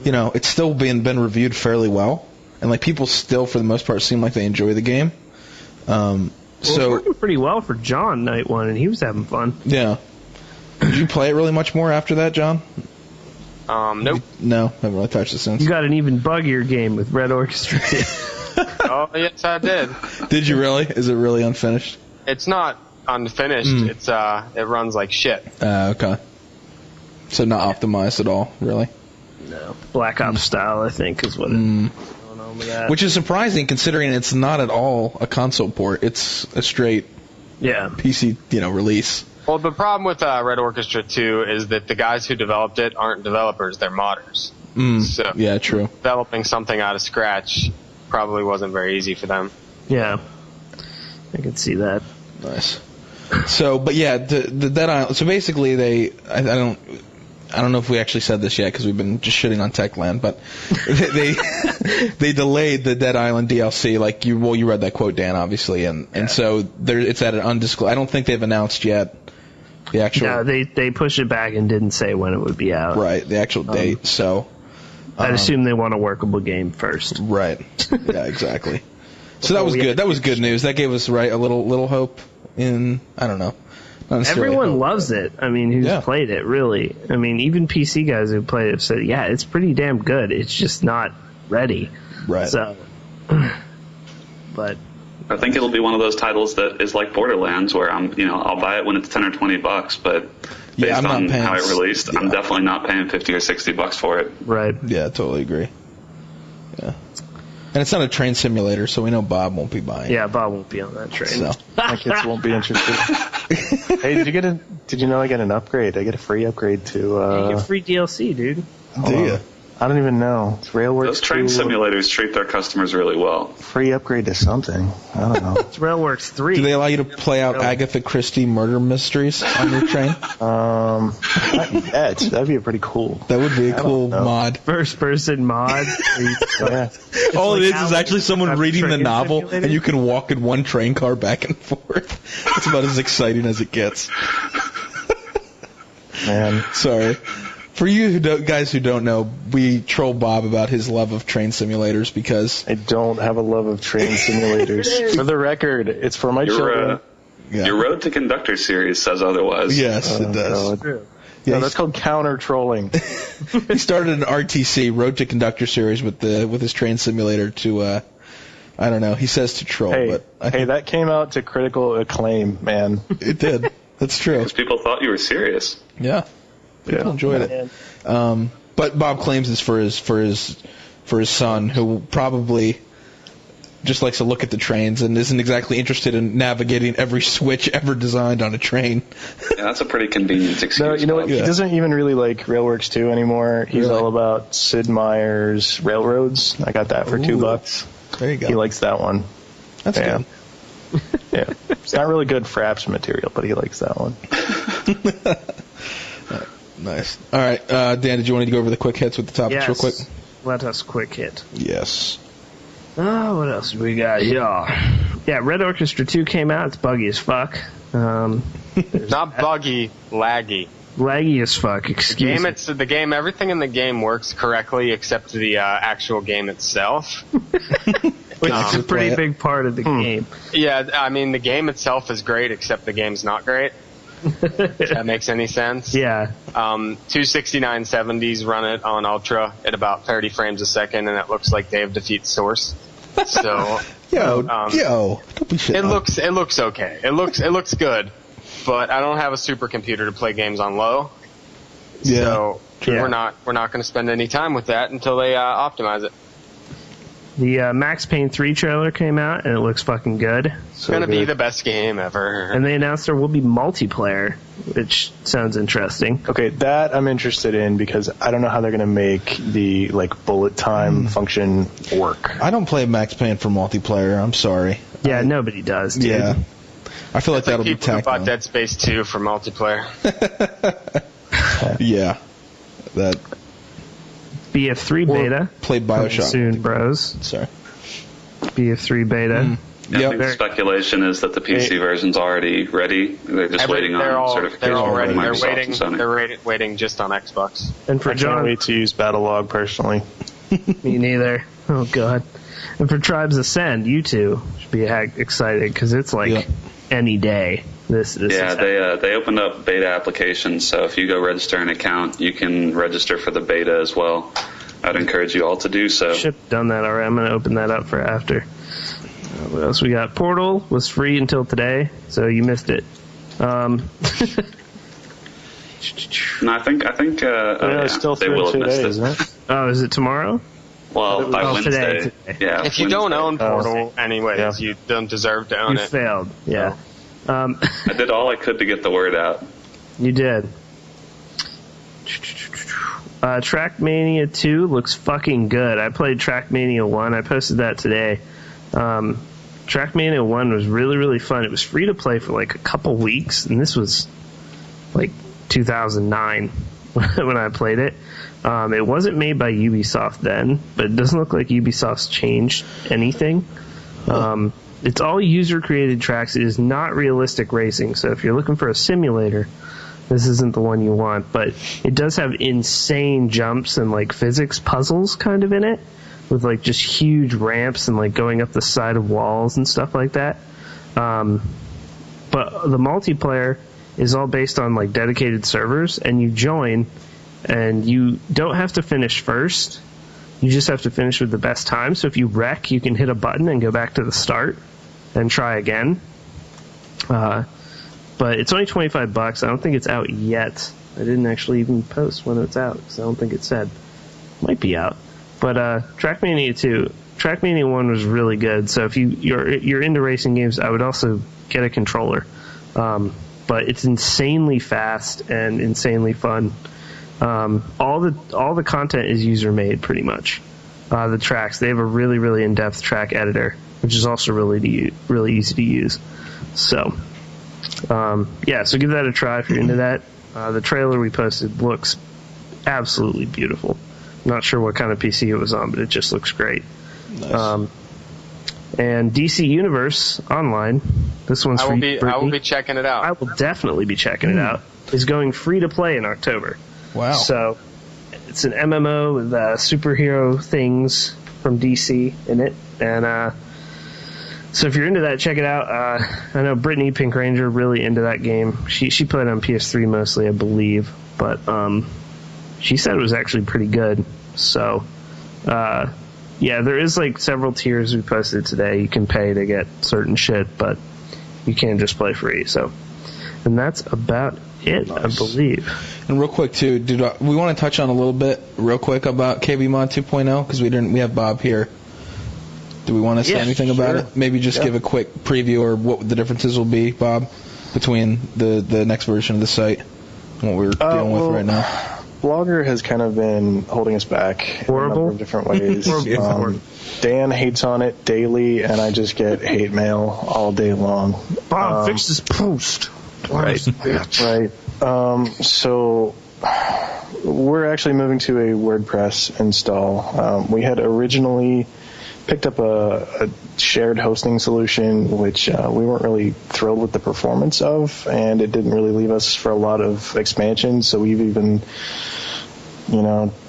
it's still been reviewed fairly well. And, people still, for the most part, seem like they enjoy the game. It's working pretty well for John night one, and he was having fun. Yeah. Did you play it really much more after that, John? Nope. No, haven't really touched it since. You got an even buggier game with Red Orchestra. Oh, yes, I did. Did you really? Is it really unfinished? It's not unfinished. It's it runs like shit. Okay. So not optimized at all, really? No. Black Ops style, I think, is what it's going on with that. Which is surprising, considering it's not at all a console port. It's a straight PC, release. Well, the problem with Red Orchestra 2 is that the guys who developed it aren't developers, they're modders. So yeah, true. Developing something out of scratch probably wasn't very easy for them. Yeah. I can see that. Nice. So, but yeah, the Dead Island, so basically I don't know if we actually said this yet because we've been just shitting on Techland, but they delayed the Dead Island DLC. You read that quote, Dan, obviously, and so it's at an undisclosed. I don't think they've announced yet the actual. No, they pushed it back and didn't say when it would be out. Right, the actual date. So I'd assume they want a workable game first. Right. Yeah, exactly. So that was good. That was good news. That gave us a little hope in, I don't know. Everyone loves it. I mean, who's played it, really. I mean, even PC guys who played it have said, yeah, it's pretty damn good. It's just not ready. Right. So, but I think it'll be one of those titles that is like Borderlands, where I'll buy it when it's $10 or $20, but based on how it released, I'm definitely not paying $50 or $60 for it. Right. Yeah, totally agree. Yeah. And it's not a train simulator, so we know Bob won't be buying it. Yeah, Bob won't be on that train. So. My kids won't be interested. Hey, did you know I get an upgrade? I get a free upgrade to... you get free DLC, dude. Do you? I don't even know. It's Railworks. Those train 2, simulators treat their customers really well. free upgrade to something. I don't know. It's Railworks 3. Do they allow you to play out Agatha Christie murder mysteries on your train? Not yet. That'd be pretty cool. That would be a cool know. mod. First person mod. Yeah. All like it is Alan actually someone Wake reading the Train novel, Simulator? and you can walk in one train car back and forth. It's about as exciting as it gets. Man. Sorry. For you guys who don't know, we troll Bob about his love of train simulators because... I don't have a love of train simulators. For the record, it's for my children. Your Road to Conductor series says otherwise. Yes, it does. God. Yeah, No, that's called counter trolling. he started an RTC, Road to Conductor series, with his train simulator to, I don't know, he says to troll, Hey, but I hey, think that came out to critical acclaim, man. it did. That's true. Because people thought you were serious. Yeah. People enjoyed it. But Bob claims it's for his son, who probably just likes to look at the trains and isn't exactly interested in navigating every switch ever designed on a train. Yeah, that's a pretty convenient excuse. No, you know what? Bob. He doesn't even really like Railworks 2 anymore. He's Really? all about Sid Meier's Railroads. I got that for $2. There you go. He likes that one. That's Yeah. good. Yeah. It's not really good Fraps material, but he likes that one. Nice. All right, Dan, did you want to go over the quick hits with the topics Yes. real quick? Let us quick hit. Yes. Oh, what else do we got here? Yeah, Red Orchestra 2 came out. It's buggy as fuck. Not buggy, laggy. Laggy as fuck, excuse me. The game. Everything in the game works correctly except the actual game itself. Which is a pretty big part of the game. Yeah, I mean the game itself is great except the game's not great. If that makes any sense. Yeah. 26970s run it on Ultra at about 30 frames a second, and it looks like Dave defeats Source. So Yo, don't be shit. it looks okay. It looks good, but I don't have a supercomputer to play games on low. Yeah. So Yeah. we're not going to spend any time with that until they optimize it. The Max Payne 3 trailer came out, and it looks fucking good. It's going to be the best game ever. And they announced there will be multiplayer, which sounds interesting. Okay, that I'm interested in because I don't know how they're going to make the bullet time function work. I don't play Max Payne for multiplayer. I'm sorry. Yeah, nobody does, dude. Yeah. I feel like It's like that'll be people who tacked bought on. Dead Space 2 for multiplayer. Yeah. That BF3 beta. played coming Bioshock. soon, bros. Sorry. BF3 beta. Yeah, I Yep. think the speculation is that the PC version's already ready. They're just waiting on certification They're all ready. from They're Microsoft and Sony. waiting just on Xbox. And for I can't John, wait to use Battlelog personally. me neither. Oh, God. And for Tribes Ascend, you two should be excited because it's like Yep. any day. This Yeah, is they opened up beta applications, so if you go register an account, you can register for the beta as well. I'd encourage you all to do so. should have done that already. I'm going to open that up for after. What else we got? Portal was free until today, so you missed it. No, I think it's still they through will have today, missed it. isn't it? Oh, is it tomorrow? Well, by Wednesday. today. Yeah. If you don't own Wednesday. Portal anyways, Yeah. you don't deserve to own You it. failed. Yeah. I did all I could to get the word out. You did. Trackmania 2 looks fucking good. I played Trackmania 1. I posted that today. Trackmania 1 was really, really fun. It was free to play for like a couple weeks, and this was like 2009 when I played it. It wasn't made by Ubisoft then, but it doesn't look like Ubisoft's changed anything. It's all user-created tracks. It is not realistic racing, so if you're looking for a simulator, this isn't the one you want. But it does have insane jumps and like physics puzzles kind of in it, with like just huge ramps and like going up the side of walls and stuff like that. But the multiplayer is all based on like dedicated servers, and you join, and you don't have to finish first. You just have to finish with the best time. So if you wreck, you can hit a button and go back to the start and try again. But it's only $25. I don't think it's out yet. I didn't actually even post when it's out because I don't think it said. Might be out. But Trackmania 2, Trackmania 1 was really good. So if you're into racing games, I would also get a controller. But it's insanely fast and insanely fun. All the content is user made pretty much. The tracks, they have a really, really in-depth track editor, which is also really easy to use. So, so give that a try if you're into that. The trailer we posted looks absolutely beautiful. Not sure what kind of PC it was on, but it just looks great. Nice. And DC Universe Online, this one's free. I will be checking it out. I will definitely be checking it out. Is going free to play in October. Wow. So it's an MMO with superhero things from DC in it, and so if you're into that, check it out. I know Brittany Pink Ranger really into that game. She played on PS3 mostly, I believe, but she said it was actually pretty good. So there is like several tiers we posted today. You can pay to get certain shit, but you can just play free. So, and that's about it, nice. I believe. And real quick too, we want to touch on a little bit real quick about KBMOD 2.0 because we have Bob here. Do we want to say anything about it? Maybe just give a quick preview or what the differences will be, Bob, between the next version of the site and what we're dealing with right now. Blogger has kind of been holding us back in a number of different ways. Dan hates on it daily, and I just get hate mail all day long. Bob, fix this post. Right. So we're actually moving to a WordPress install. We had originally picked up a shared hosting solution, which we weren't really thrilled with the performance of, and it didn't really leave us for a lot of expansion. So we've even,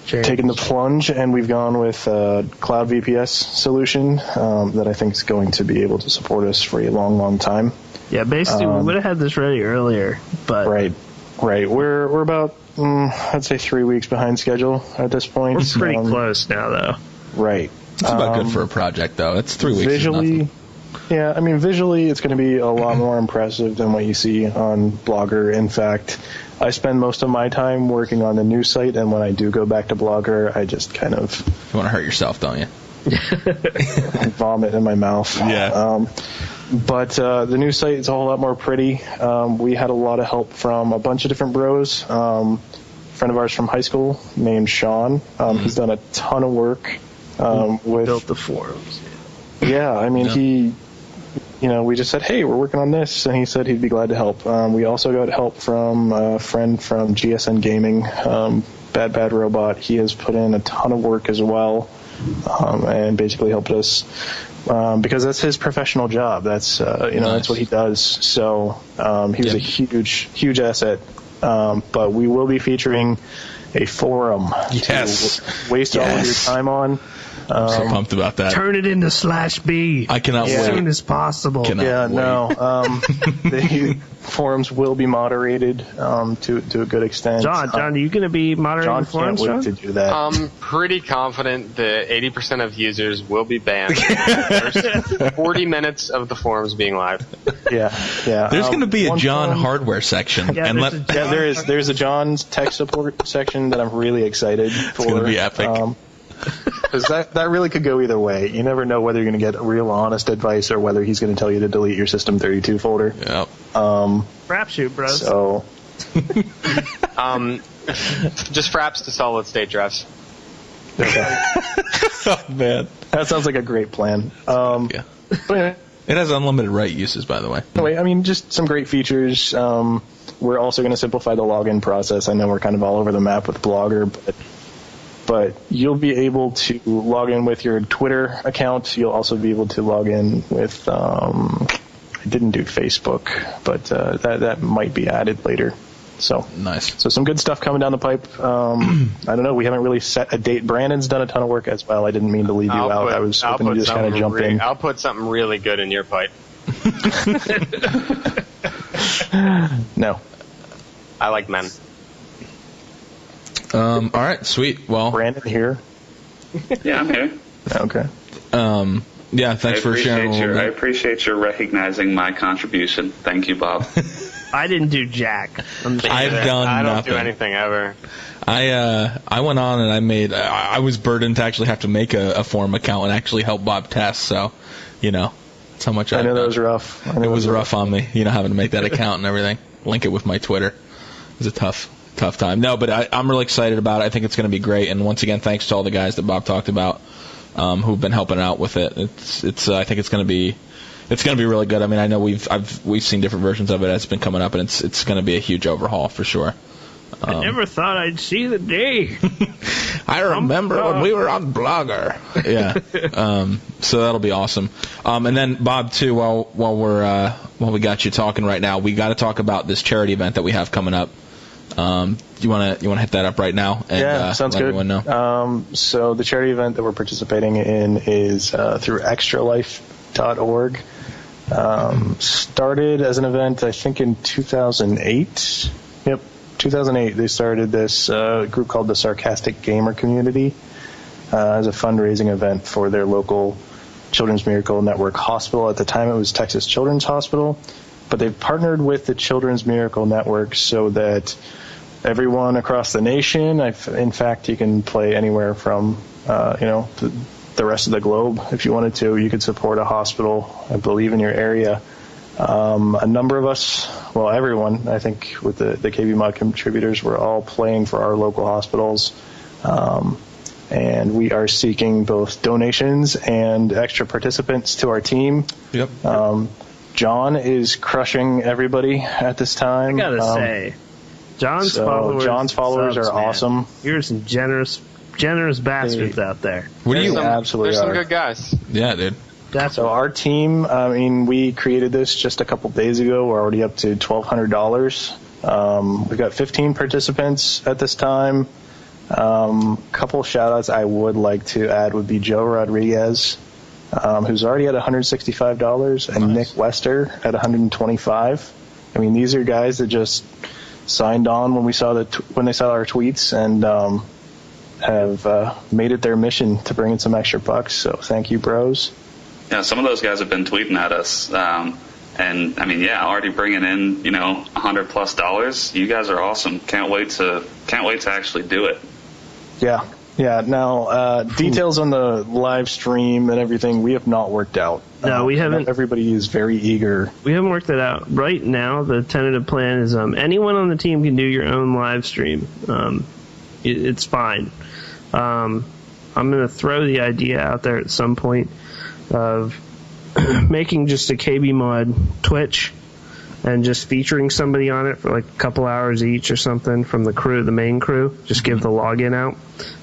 taken the plunge, and we've gone with a Cloud VPS solution that I think is going to be able to support us for a long, long time. Yeah, basically, we would have had this ready earlier, but right. We're about I'd say 3 weeks behind schedule at this point. We're pretty close now, though. Right. It's about good for a project, though. It's 3 weeks. Visually, visually, it's going to be a lot more impressive than what you see on Blogger. In fact, I spend most of my time working on the new site, and when I do go back to Blogger, I just kind of... You want to hurt yourself, don't you? Vomit in my mouth. Yeah. But the new site is a whole lot more pretty. We had a lot of help from a bunch of different bros. A friend of ours from high school named Sean. He's done a ton of work. With built the forums. He, we just said, hey, we're working on this, and he said he'd be glad to help. We also got help from a friend from GSN Gaming, Bad Robot. He has put in a ton of work as well, and basically helped us, because that's his professional job. That's, that's what he does. So, he was a huge asset. But we will be featuring a forum to waste all of your time on. I'm so pumped about that. Turn it into /B. I cannot wait. As soon as possible. The forums will be moderated to a good extent. John, are you going to be moderating the forums, John? Can't wait to do that. I'm pretty confident that 80% of users will be banned. There's 40 minutes of the forums being live. Yeah. There's going to be a John hardware section. There's a John's tech support section that I'm really excited for. It's going to be epic. Because that really could go either way. You never know whether you're going to get real honest advice or whether he's going to tell you to delete your System32 folder. Yep. Fraps, bros. So. Just fraps to solid state dress. Okay. Oh, man. That sounds like a great plan. But anyway. It has unlimited write uses, by the way. Anyway, just some great features. We're also going to simplify the login process. I know we're kind of all over the map with Blogger, but you'll be able to log in with your Twitter account. You'll also be able to log in with, I didn't do Facebook, but that might be added later. So nice. So some good stuff coming down the pipe. I don't know. We haven't really set a date. Brandon's done a ton of work as well. I didn't mean to leave you out. I was hoping you just kind of jump in. I'll put something really good in your pipe. No. I like men. All right, sweet. Well, Brandon here. Yeah, I'm here. Okay. Thanks for sharing. I appreciate your recognizing my contribution. Thank you, Bob. I didn't do jack. I don't do anything ever. I went on and I was burdened to actually have to make a forum account and actually help Bob test. So, that's how much I know that was rough. It was rough on me, having to make that account and everything. Link it with my Twitter. It was a tough tough time. No, but I'm really excited about it. I think it's going to be great. And once again, thanks to all the guys that Bob talked about who've been helping out with it. I think it's going to be really good. I mean, I know we've seen different versions of it as it's been coming up, and it's going to be a huge overhaul for sure. I never thought I'd see the day. I remember when we were on Blogger. Yeah. So that'll be awesome. And then Bob, too, while we got you talking right now, we got to talk about this charity event that we have coming up. You want to hit that up right now? And, yeah, sounds let good. Everyone know? So the charity event that we're participating in is through extralife.org. Started as an event, I think, in 2008. Yep, 2008. They started this group called the Sarcastic Gamer Community as a fundraising event for their local Children's Miracle Network hospital. At the time, it was Texas Children's Hospital, but they've partnered with the Children's Miracle Network so that everyone across the nation, in fact, you can play anywhere from, the rest of the globe. If you wanted to, you could support a hospital, I believe, in your area. A number of us, well, everyone, I think, with the KBMOD contributors, we're all playing for our local hospitals. And we are seeking both donations and extra participants to our team. Yep. John is crushing everybody at this time. I gotta say, John's followers are awesome. You're some generous bastards out there. Absolutely There's some good guys. Yeah, dude. So our team, we created this just a couple days ago. We're already up to $1,200. We've got 15 participants at this time. Couple shout-outs I would like to add would be Joe Rodriguez, who's already at $165, and Nice. Nick Wester at $125. I mean, these are guys that just signed on when they saw our tweets and have made it their mission to bring in some extra bucks. So thank you, bros. Yeah, some of those guys have been tweeting at us, and I mean, already bringing in $100+ You guys are awesome. Can't wait to actually do it. Yeah. Now, details on the live stream and everything we have not worked out. No, we haven't. Everybody is very eager. We haven't worked it out. Right now, the tentative plan is anyone on the team can do your own live stream. It's fine. I'm going to throw the idea out there at some point of making just a KBMOD Twitch and just featuring somebody on it for like a couple hours each or something from the main crew. Just give the login out.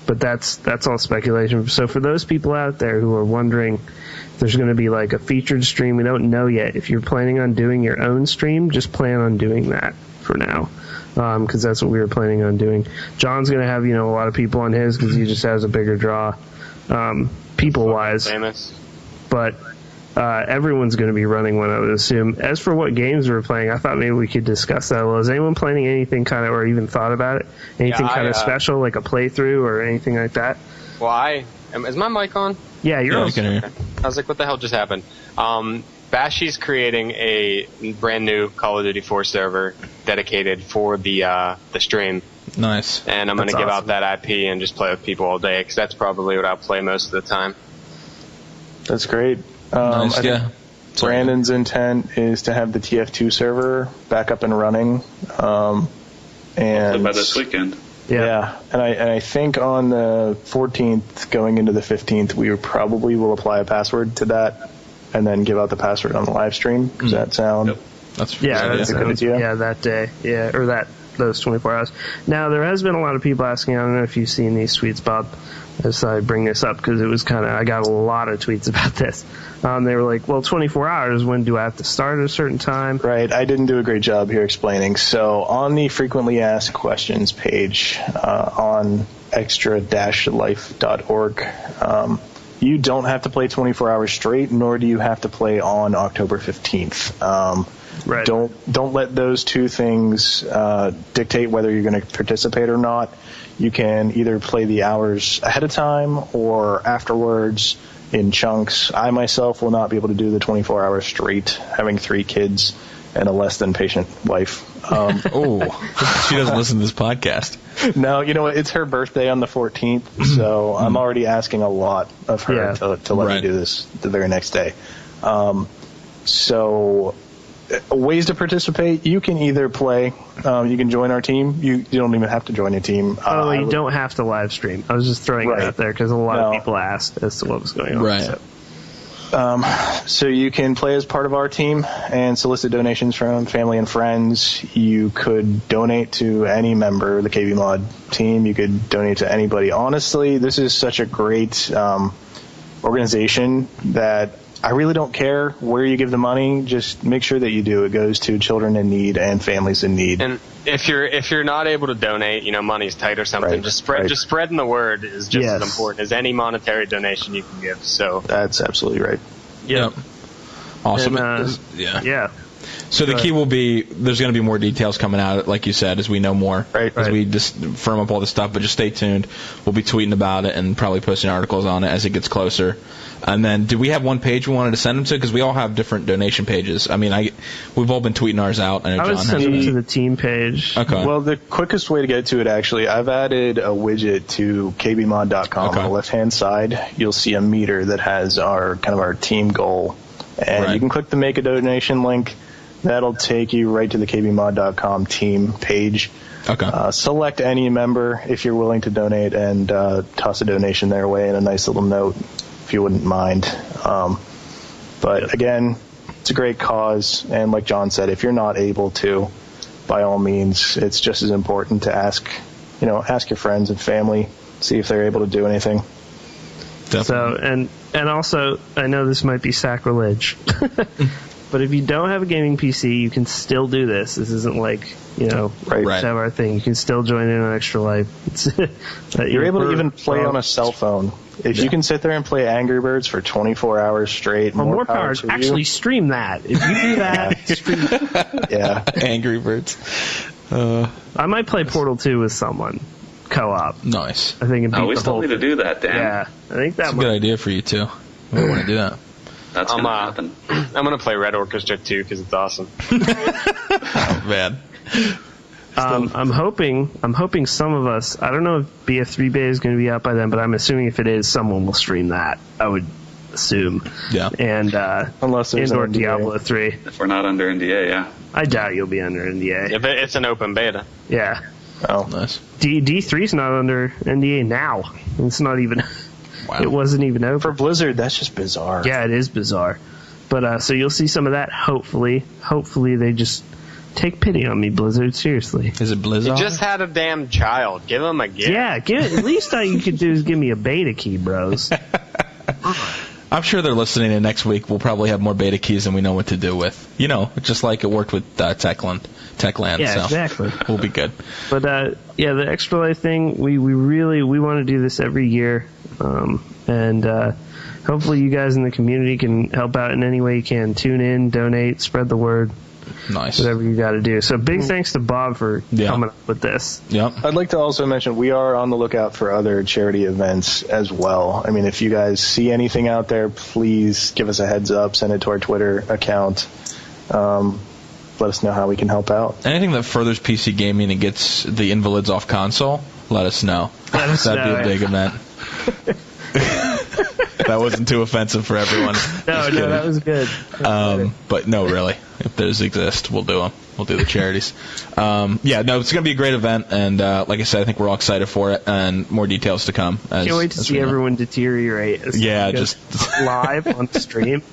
But that's all speculation. So for those people out there who are wondering if there's going to be like a featured stream, we don't know yet. If you're planning on doing your own stream, just plan on doing that for now. Because that's what we were planning on doing. John's going to have, a lot of people on his because he just has a bigger draw, people-wise. Famous. But everyone's going to be running one, I would assume. As for what games we're playing, I thought maybe we could discuss that a little. Is anyone planning anything kind of, or even thought about it? Anything kind of special, like a playthrough or anything like that? Well, is my mic on? Yeah, you're on. Can hear. Okay. I was like, what the hell just happened? Bashy's creating a brand new Call of Duty 4 server dedicated for the stream. Nice. And I'm going to give out that IP and just play with people all day, because that's probably what I'll play most of the time. That's great. Nice, I think Brandon's intent is to have the TF2 server back up and running. And Hopefully by this weekend. Yeah, and I think on the 14th, going into the 15th, we probably will apply a password to that, and then give out the password on the live stream. Does that sound? Yep. That's a good idea. Yeah, that day. Yeah, or those 24 hours. Now, there has been a lot of people asking, I don't know if you've seen these tweets, Bob, as I bring this up, because it was I got a lot of tweets about this. They were like, well, 24 hours, when do I have to start at a certain time? Right, I didn't do a great job here explaining. So on the frequently asked questions page on extra-life.org, you don't have to play 24 hours straight, nor do you have to play on October 15th. Right. Don't let those two things dictate whether you're going to participate or not. You can either play the hours ahead of time or afterwards in chunks. I myself will not be able to do the 24 hours straight, having 3 kids and a less than patient wife. She doesn't listen to this podcast. No, you know what? It's her birthday on the 14th, so I'm already asking a lot of her to let me do this the very next day. So ways to participate. You can either play. You can join our team. You don't even have to join a team. Oh, you don't have to live stream. I was just throwing it out there because a lot of people asked as to what was going on. Right. So you can play as part of our team and solicit donations from family and friends. You could donate to any member of the KBMOD team. You could donate to anybody. Honestly, this is such a great organization that I really don't care where you give the money. Just make sure that you do. It goes to children in need and families in need. And if you're not able to donate, money's tight or something, just spreading the word is just as important as any monetary donation you can give. So that's absolutely right. Yep. Awesome. And, yeah. So the key will be, there's going to be more details coming out, like you said, as we know more, as we just firm up all this stuff. But just stay tuned. We'll be tweeting about it and probably posting articles on it as it gets closer. And then, did we have one page we wanted to send them to? Because we all have different donation pages. I mean, we've all been tweeting ours out. I would send them to the team page. Okay. Well, the quickest way to get to it, actually, I've added a widget to kbmod.com. On the left-hand side, you'll see a meter that has our team goal. And you can click the Make a Donation link. That'll take you right to the kbmod.com team page. Okay. Select any member if you're willing to donate and toss a donation their way and a nice little note if you wouldn't mind. But again, it's a great cause. And like John said, if you're not able to, by all means, it's just as important to ask your friends and family, see if they're able to do anything. Definitely. So, and also, I know this might be sacrilege, but if you don't have a gaming PC, you can still do this. This isn't like, have our thing. You can still join in on Extra Life. You're able to even play on a cell phone. If you can sit there and play Angry Birds for 24 hours straight, more power to you. Actually, stream that. If you do that, stream Angry Birds. I might play Portal 2 with someone. Co-op. Nice. I think we still need to do that, Dan. Yeah, I think that's a good idea for you, too. We want to do that. That's going to happen. I'm going to play Red Orchestra, too, because it's awesome. Oh, man. I'm hoping some of us, I don't know if BF3 Bay is going to be out by then, but I'm assuming if it is, someone will stream that. I would assume. Yeah. And unless there's or Diablo 3. If we're not under NDA, yeah. I doubt you'll be under NDA. If it's an open beta. Yeah. Oh, nice. D3's not under NDA now. It's not even. Wow. It wasn't even over. For Blizzard, that's just bizarre. Yeah, it is bizarre. But so you'll see some of that. Hopefully they just take pity on me, Blizzard. Seriously. Is it Blizzard? You just had a damn child. Give him a gift. Yeah, at least all you could do is give me a beta key, bros. I'm sure they're listening, and next week we'll probably have more beta keys than we know what to do with. Just like it worked with Techland. Yeah, so exactly. We'll be good. But the Extra Life thing, we want to do this every year, and hopefully you guys in the community can help out in any way you can. Tune in, donate, spread the word. Nice. Whatever you got to do. So big thanks to Bob for coming up with this. Yep. I'd like to also mention we are on the lookout for other charity events as well. I mean, if you guys see anything out there, please give us a heads up. Send it to our Twitter account. Let us know how we can help out. Anything that furthers PC gaming and gets the invalids off console, let us know. That'd be a big event. That wasn't too offensive for everyone. No, that was good. But no, really. If those exist, we'll do them. We'll do the charities. It's going to be a great event, and like I said, I think we're all excited for it, and more details to come. Can't wait to see everyone deteriorate. Just live on stream.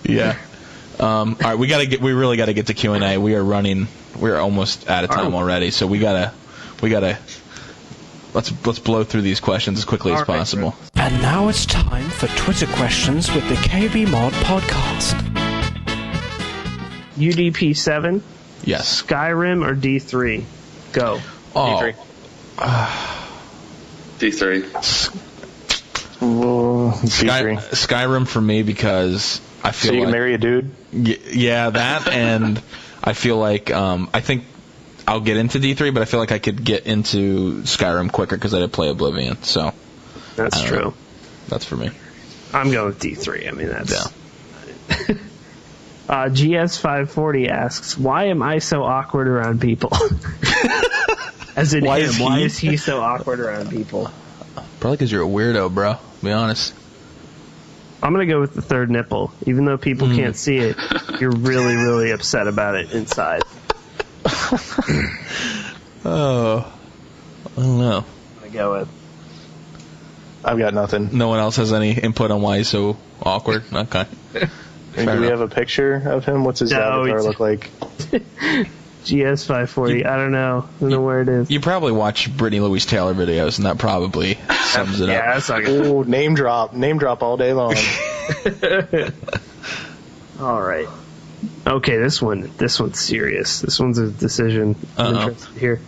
Yeah. All right, we really got to get to Q&A. We're almost out of time already, so we gotta let's blow through these questions as quickly as possible. And now it's time for Twitter questions with the KBMOD podcast. UDP 7? Yes. Skyrim or D3? Go. Oh. D3. D3. Skyrim for me because I feel so you can marry a dude? Yeah, that, and I feel like I think I'll get into D3, but I feel like I could get into Skyrim quicker because I did play Oblivion. So that's true. That's for me. I'm going with D3. I mean, that's. Yeah. GS540 asks, "Why am I so awkward around people?" As in why is he so awkward around people? Probably because you're a weirdo, bro. To be honest. I'm going to go with the third nipple. Even though people can't see it, you're really, really upset about it inside. Oh, I don't know. I'm going to go with. I've got nothing. No one else has any input on why he's so awkward? Okay. Do we have a picture of him? What's his avatar look like? GS540. I don't know. I don't know where it is. You probably watch Brittany Louise Taylor videos, and that probably sums it up. Yeah, that's not good. Oh, name drop all day long. All right. Okay, this one's serious. This one's a decision. I'm interested here.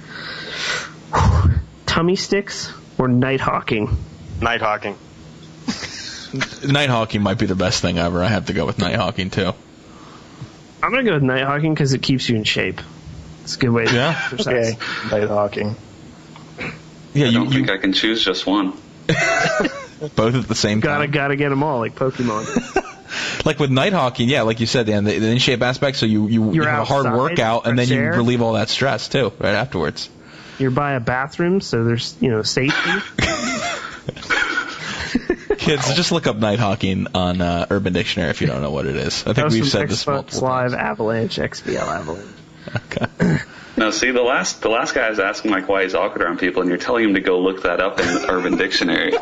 Tummy sticks or night hawking? Night hawking. Night hawking might be the best thing ever. I have to go with night hawking too. I'm gonna go with night hawking because it keeps you in shape. It's a good way to exercise. Okay, night hawking. Yeah, I don't think I can choose just one. Both at the same time. Gotta get them all, like Pokemon. Like with night hawking, yeah, like you said, Dan, the in shape aspect. So you have a hard workout, and then you relieve all that stress too, right afterwards. You're by a bathroom, so there's safety. Kids, just look up night hawking on Urban Dictionary if you don't know what it is. I think we've said this multiple Live times. Avalanche, XBL Avalanche. Okay. No, see, the last guy is asking like why he's awkward around people, and you're telling him to go look that up in Urban Dictionary.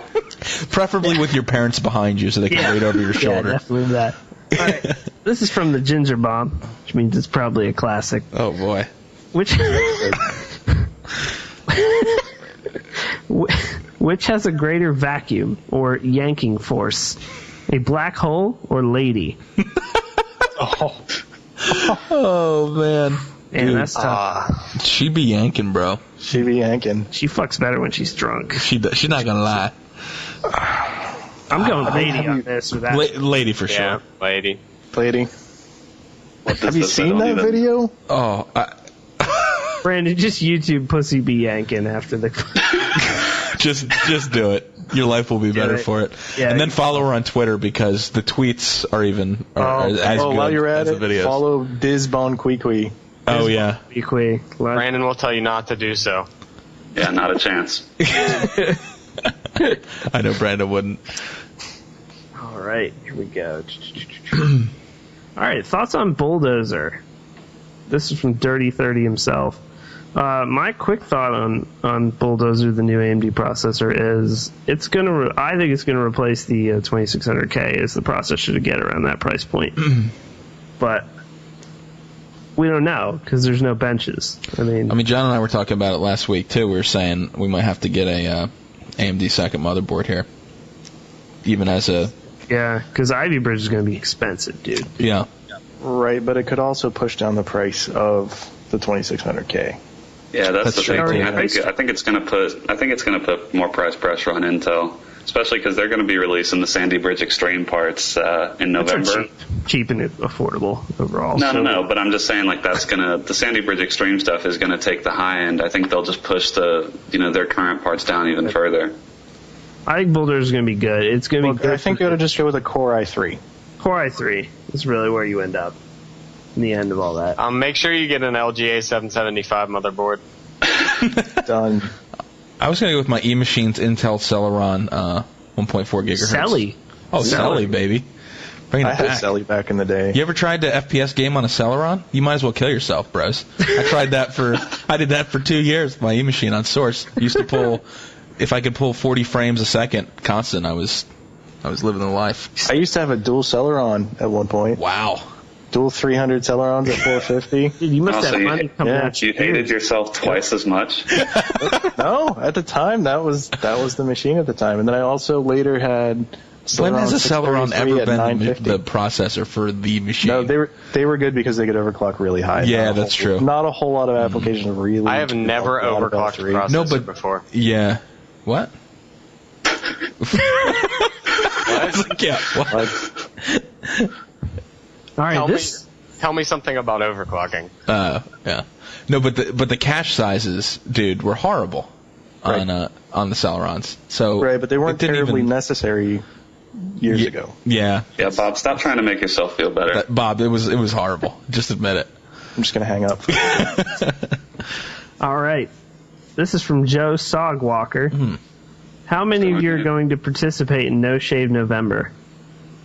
Preferably with your parents behind you so they can read over your shoulder. Yeah, definitely that. All right. This is from the Ginger Bomb, which means it's probably a classic. Oh, boy. Which has a greater vacuum or yanking force? A black hole or lady? Oh, man. And that's tough. She be yanking, bro. She be yanking. She fucks better when she's drunk. She's not gonna lie. I'm going lady on this or that. Lady for sure. Yeah, lady. Have you seen that video? Oh, Brandon, just YouTube pussy be yanking after the. just do it. Your life will be better for it. Yeah, and then follow her on Twitter because the tweets are as good while you're at as the it, videos. follow Dizbonqueequee. Oh, yeah. Brandon will tell you not to do so. Yeah, not a chance. I know Brandon wouldn't. All right, here we go. All right, thoughts on Bulldozer? This is from Dirty 30 himself. My quick thought on Bulldozer, the new AMD processor, is I think it's gonna replace the 2600K as the processor to get around that price point. But we don't know because there's no benches. I mean, John and I were talking about it last week too. We were saying we might have to get a AMD second motherboard here, even as a because Ivy Bridge is going to be expensive, dude. Yeah, right. But it could also push down the price of the 2600K. Yeah, that's the true. thing. I think it's going to put more price pressure on Intel, especially because they're going to be releasing the Sandy Bridge Extreme parts in November. Cheap and affordable overall. No. But I'm just saying, like the Sandy Bridge Extreme stuff is going to take the high end. I think they'll just push their current parts down even further. I think Boulder is going to be good. It's going to be good. I think you ought to just go with a Core i3. Core i3 is really where you end up in the end of all that. Make sure you get an LGA 775 motherboard. Done. I was going to go with my eMachines Intel Celeron 1.4 gigahertz. Selly. Oh, Selly, baby. Bringing it I had back. Selly back in the day. You ever tried the FPS game on a Celeron? You might as well kill yourself, bros. I did that for 2 years with my eMachine on Source. Used to pull, if I could pull 40 frames a second constant, I was living the life. I used to have a dual Celeron at one point. Wow. Dual 300 Celerons at 450. Dude, you must have money coming at You hated yourself twice as much. No, at the time that was the machine at the time, and then I also later had. When has a Celeron ever been the 950. processor for the machine? No, they were good because they could overclock really high. Yeah, that's true. Not a whole lot of applications really. I have never overclocked a processor before. Yeah. What? Yeah. What? All right, Tell me something about overclocking. Yeah. No, but the cache sizes, dude, were horrible on the Celerons. So right, but they weren't terribly necessary years ago. Yeah. Yeah, Bob, stop trying to make yourself feel better. Bob, it was horrible. Just admit it. I'm just gonna hang up. All right, this is from Joe Sogwalker. How many of you are going to participate in No Shave November?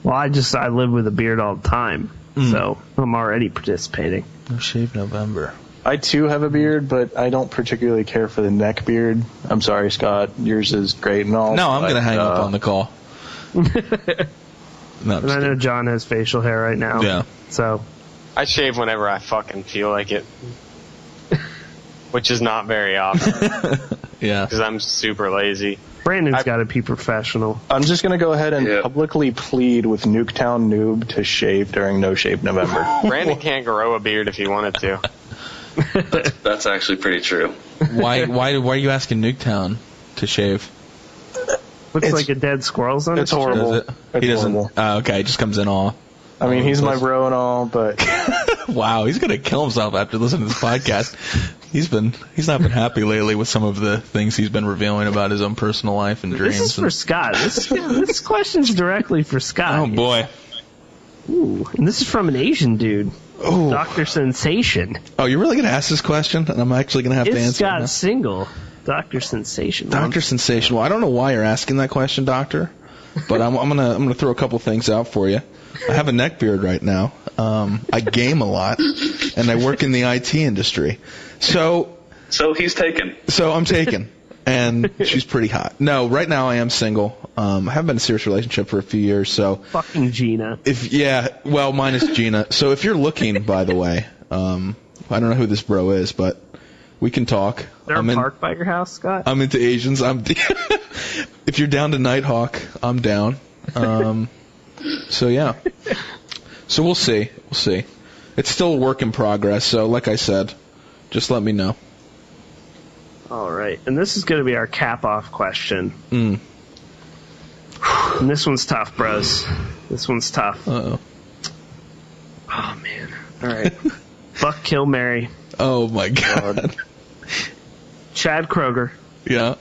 Well, I live with a beard all the time, so I'm already participating. No Shave November. I too have a beard, but I don't particularly care for the neck beard. I'm sorry, Scott. Yours is great and all. No, I'm going to hang up on the call. No, and I know John has facial hair right now. Yeah. So I shave whenever I fucking feel like it, which is not very often. Yeah. Because I'm super lazy. Brandon's got to be professional. I'm just going to go ahead and publicly plead with Nuketown Noob to shave during No Shave November. Brandon can't grow a beard if he wanted to. That's actually pretty true. Why are you asking Nuketown to shave? Looks like a dead squirrel's on It's his shirt. horrible. He doesn't. Horrible. Okay, he just comes in all. I mean, he's my bro and all, but Wow, he's gonna kill himself after listening to this podcast. He's not been happy lately with some of the things he's been revealing about his own personal life and dreams. This is for Scott. This question's directly for Scott. Oh boy. Ooh, and this is from an Asian dude. Oh. Dr. Sensation. Oh, you're really gonna ask this question, and I'm actually gonna have to Is answer. Scott it now? single? Dr. Sensation. Dr. Sensation. Well, I don't know why you're asking that question, Doctor, but I'm gonna throw a couple things out for you. I have a neck beard right now. I game a lot, and I work in the IT industry. So he's taken. So I'm taken, and she's pretty hot. No, right now I am single. I haven't been in a serious relationship for a few years, so. Fucking Gina. Minus Gina. So if you're looking, by the way, I don't know who this bro is, but we can talk. Is there a park by your house, Scott? I'm into Asians. If you're down to Nighthawk, I'm down. So yeah. So we'll see. It's still a work in progress. So like I said, just let me know. All right, and this is going to be our cap-off question. Mm. And this one's tough, bros. This one's tough. Uh-oh. Oh, man. All right. Fuck, kill, marry. Oh, my God. Chad Kroger. Yeah.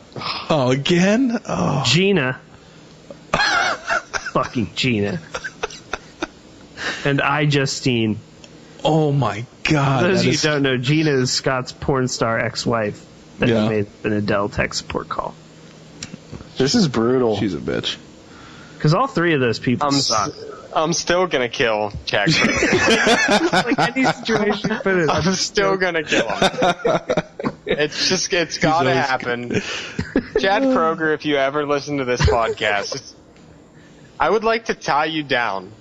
Oh, again? Oh. Gina. Fucking Gina. And Justine. Oh, my God. For those of you who don't know, Gina is Scott's porn star ex-wife that he made an Adele tech support call. This is brutal. She's a bitch. Because all three of those people suck. I'm still gonna kill Chad Kroger. Like any situation you put it, I'm still gonna kill him. It's gotta happen. Chad Kroger, if you ever listen to this podcast, I would like to tie you down.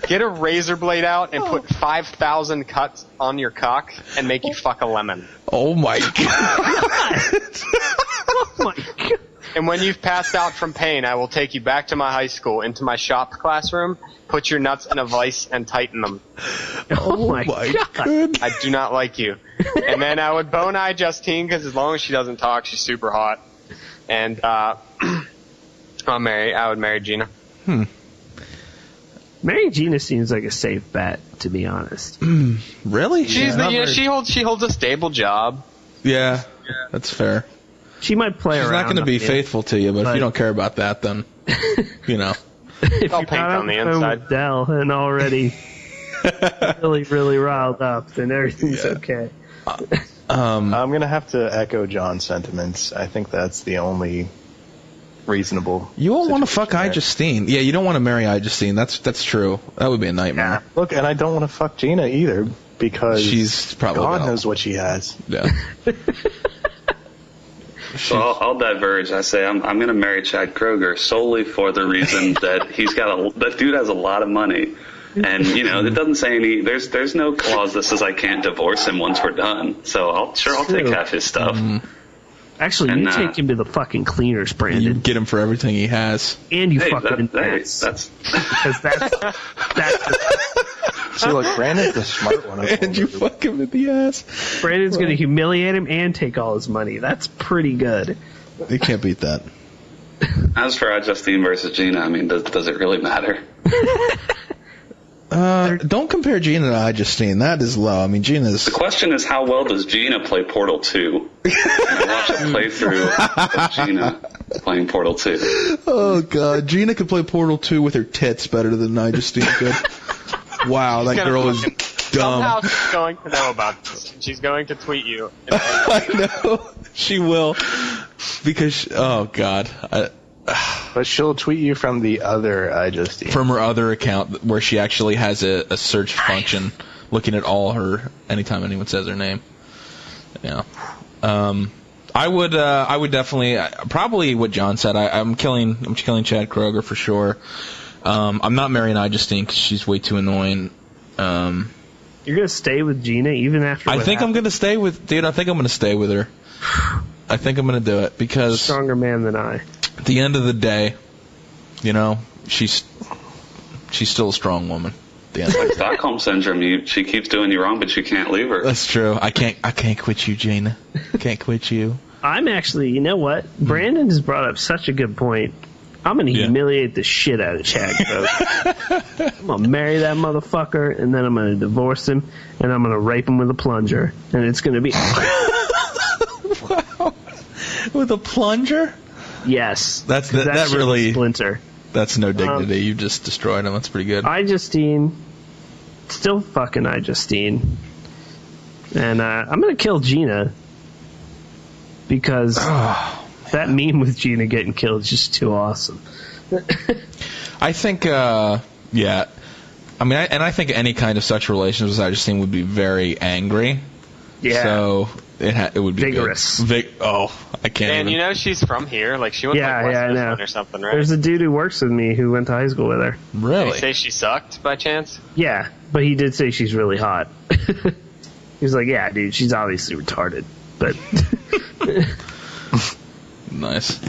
Get a razor blade out and put 5,000 cuts on your cock and make you fuck a lemon. Oh my God. Oh my God. And when you've passed out from pain, I will take you back to my high school, into my shop classroom, put your nuts in a vise and tighten them. Oh my God. I do not like you. And then I would bone Justine, because as long as she doesn't talk, she's super hot. And I would marry Gina. Marrying Gina seems like a safe bet, to be honest. Really? She holds a stable job. Yeah, that's fair. She might play around. She's not going to be faithful to you, but if you don't care about that, then, you know. If I'll you're paint not on the phone inside. with Dell and already really, really riled up, then everything's okay. I'm going to have to echo John's sentiments. I think that's the only reasonable. You won't want to fuck situation there. Justine. Yeah, you don't want to marry Justine. That's true. That would be a nightmare. Look, and I don't want to fuck Gina either because She's probably God out. knows what she has. Yeah. So I'll diverge. I say I'm going to marry Chad Kroger solely for the reason that that dude has a lot of money, and it doesn't say any. There's no clause that says I can't divorce him once we're done. So I'll take half his stuff. Actually, you take him to the fucking cleaners, Brandon. You get him for everything he has. And you fuck him in the ass. Because that's See, look, Brandon's the smart one. And you fuck him in the ass. Brandon's going to humiliate him and take all his money. That's pretty good. You can't beat that. As for Justine versus Gina, I mean, does it really matter? Don't compare Gina to Justine. That is low. I mean, Gina's... The question is, how well does Gina play Portal 2? I watch a playthrough of Gina playing Portal 2. Oh, God. Gina could play Portal 2 with her tits better than Justine could. Wow, that girl is dumb. Somehow she's going to know about this. She's going to tweet you. I know. She will. Because, oh, God. But she'll tweet you from the other iJustine. From her other account, where she actually has a search function, looking at all her anytime anyone says her name. Yeah. I would definitely probably what John said. I'm killing Chad Kroger for sure. I'm not marrying iJustine because she's way too annoying. You're gonna stay with Gina even after. I think I'm gonna stay with her. I think I'm gonna do it because stronger man than I. At the end of the day, she's still a strong woman. At the end. Like Stockholm syndrome. She keeps doing you wrong, but you can't leave her. That's true. I can't quit you, Gina. Can't quit you. I'm actually, you know what? Brandon has brought up such a good point. I'm going to humiliate the shit out of Chad Kroger. I'm going to marry that motherfucker, and then I'm going to divorce him, and I'm going to rape him with a plunger. And it's going to be... Wow. With a plunger? Yes. That really... Splinter. That's no dignity. You just destroyed him. That's pretty good. iJustine. Still fucking iJustine. And I'm going to kill Gina. Because... that meme with Gina getting killed is just too awesome. I think, yeah. I mean, I think any kind of sexual relations with iJustine would be very angry. Yeah. So it would be vigorous. I can't. And you know she's from here. Like she went to West Michigan or something, right? There's a dude who works with me who went to high school with her. Really? Did he say she sucked by chance? Yeah, but he did say she's really hot. He was like, "Yeah, dude, she's obviously retarded." But nice.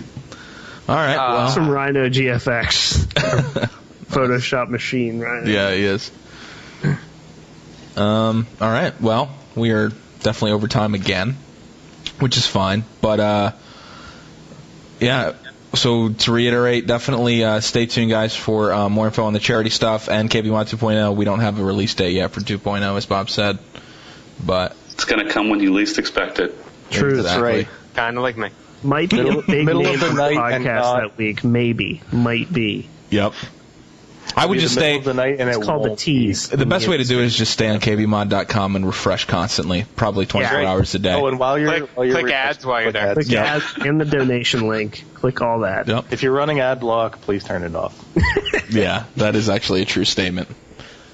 All right. Well, some Rhino GFX Photoshop machine, right? Yeah, he is. All right. Well, we are definitely over time again, which is fine. But yeah. So to reiterate, definitely stay tuned, guys, for more info on the charity stuff and KBMOD 2.0. We don't have a release date yet for 2.0, as Bob said, but it's going to come when you least expect it. True, that's right. Kind of like me. Might be a big middle name of the for the night and podcast that week. Maybe. Might be. Yep. I would just stay. Of the night and it's called the tease. The best way to do it is just stay on KBMOD.com and refresh constantly, probably 24 hours a day. Oh, and while you're click ads while you're there. Click ads and the donation link. Click all that. Yep. If you're running ad block, please turn it off. Yeah, that is actually a true statement.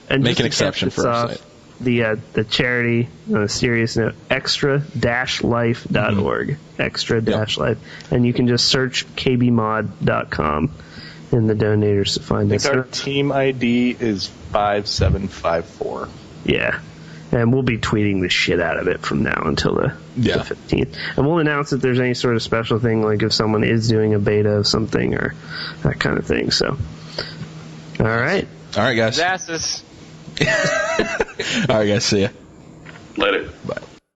And make an exception for our site. The charity, on a serious note, extra-life.org. Extra-life. And you can just search kbmod.com in the donators to find us. Our team ID is 5754. Yeah. And we'll be tweeting the shit out of it from now until the 15th. And we'll announce if there's any sort of special thing, like if someone is doing a beta of something or that kind of thing. So, all right. All right, guys. Asses. All right, guys. See ya. Later. Bye.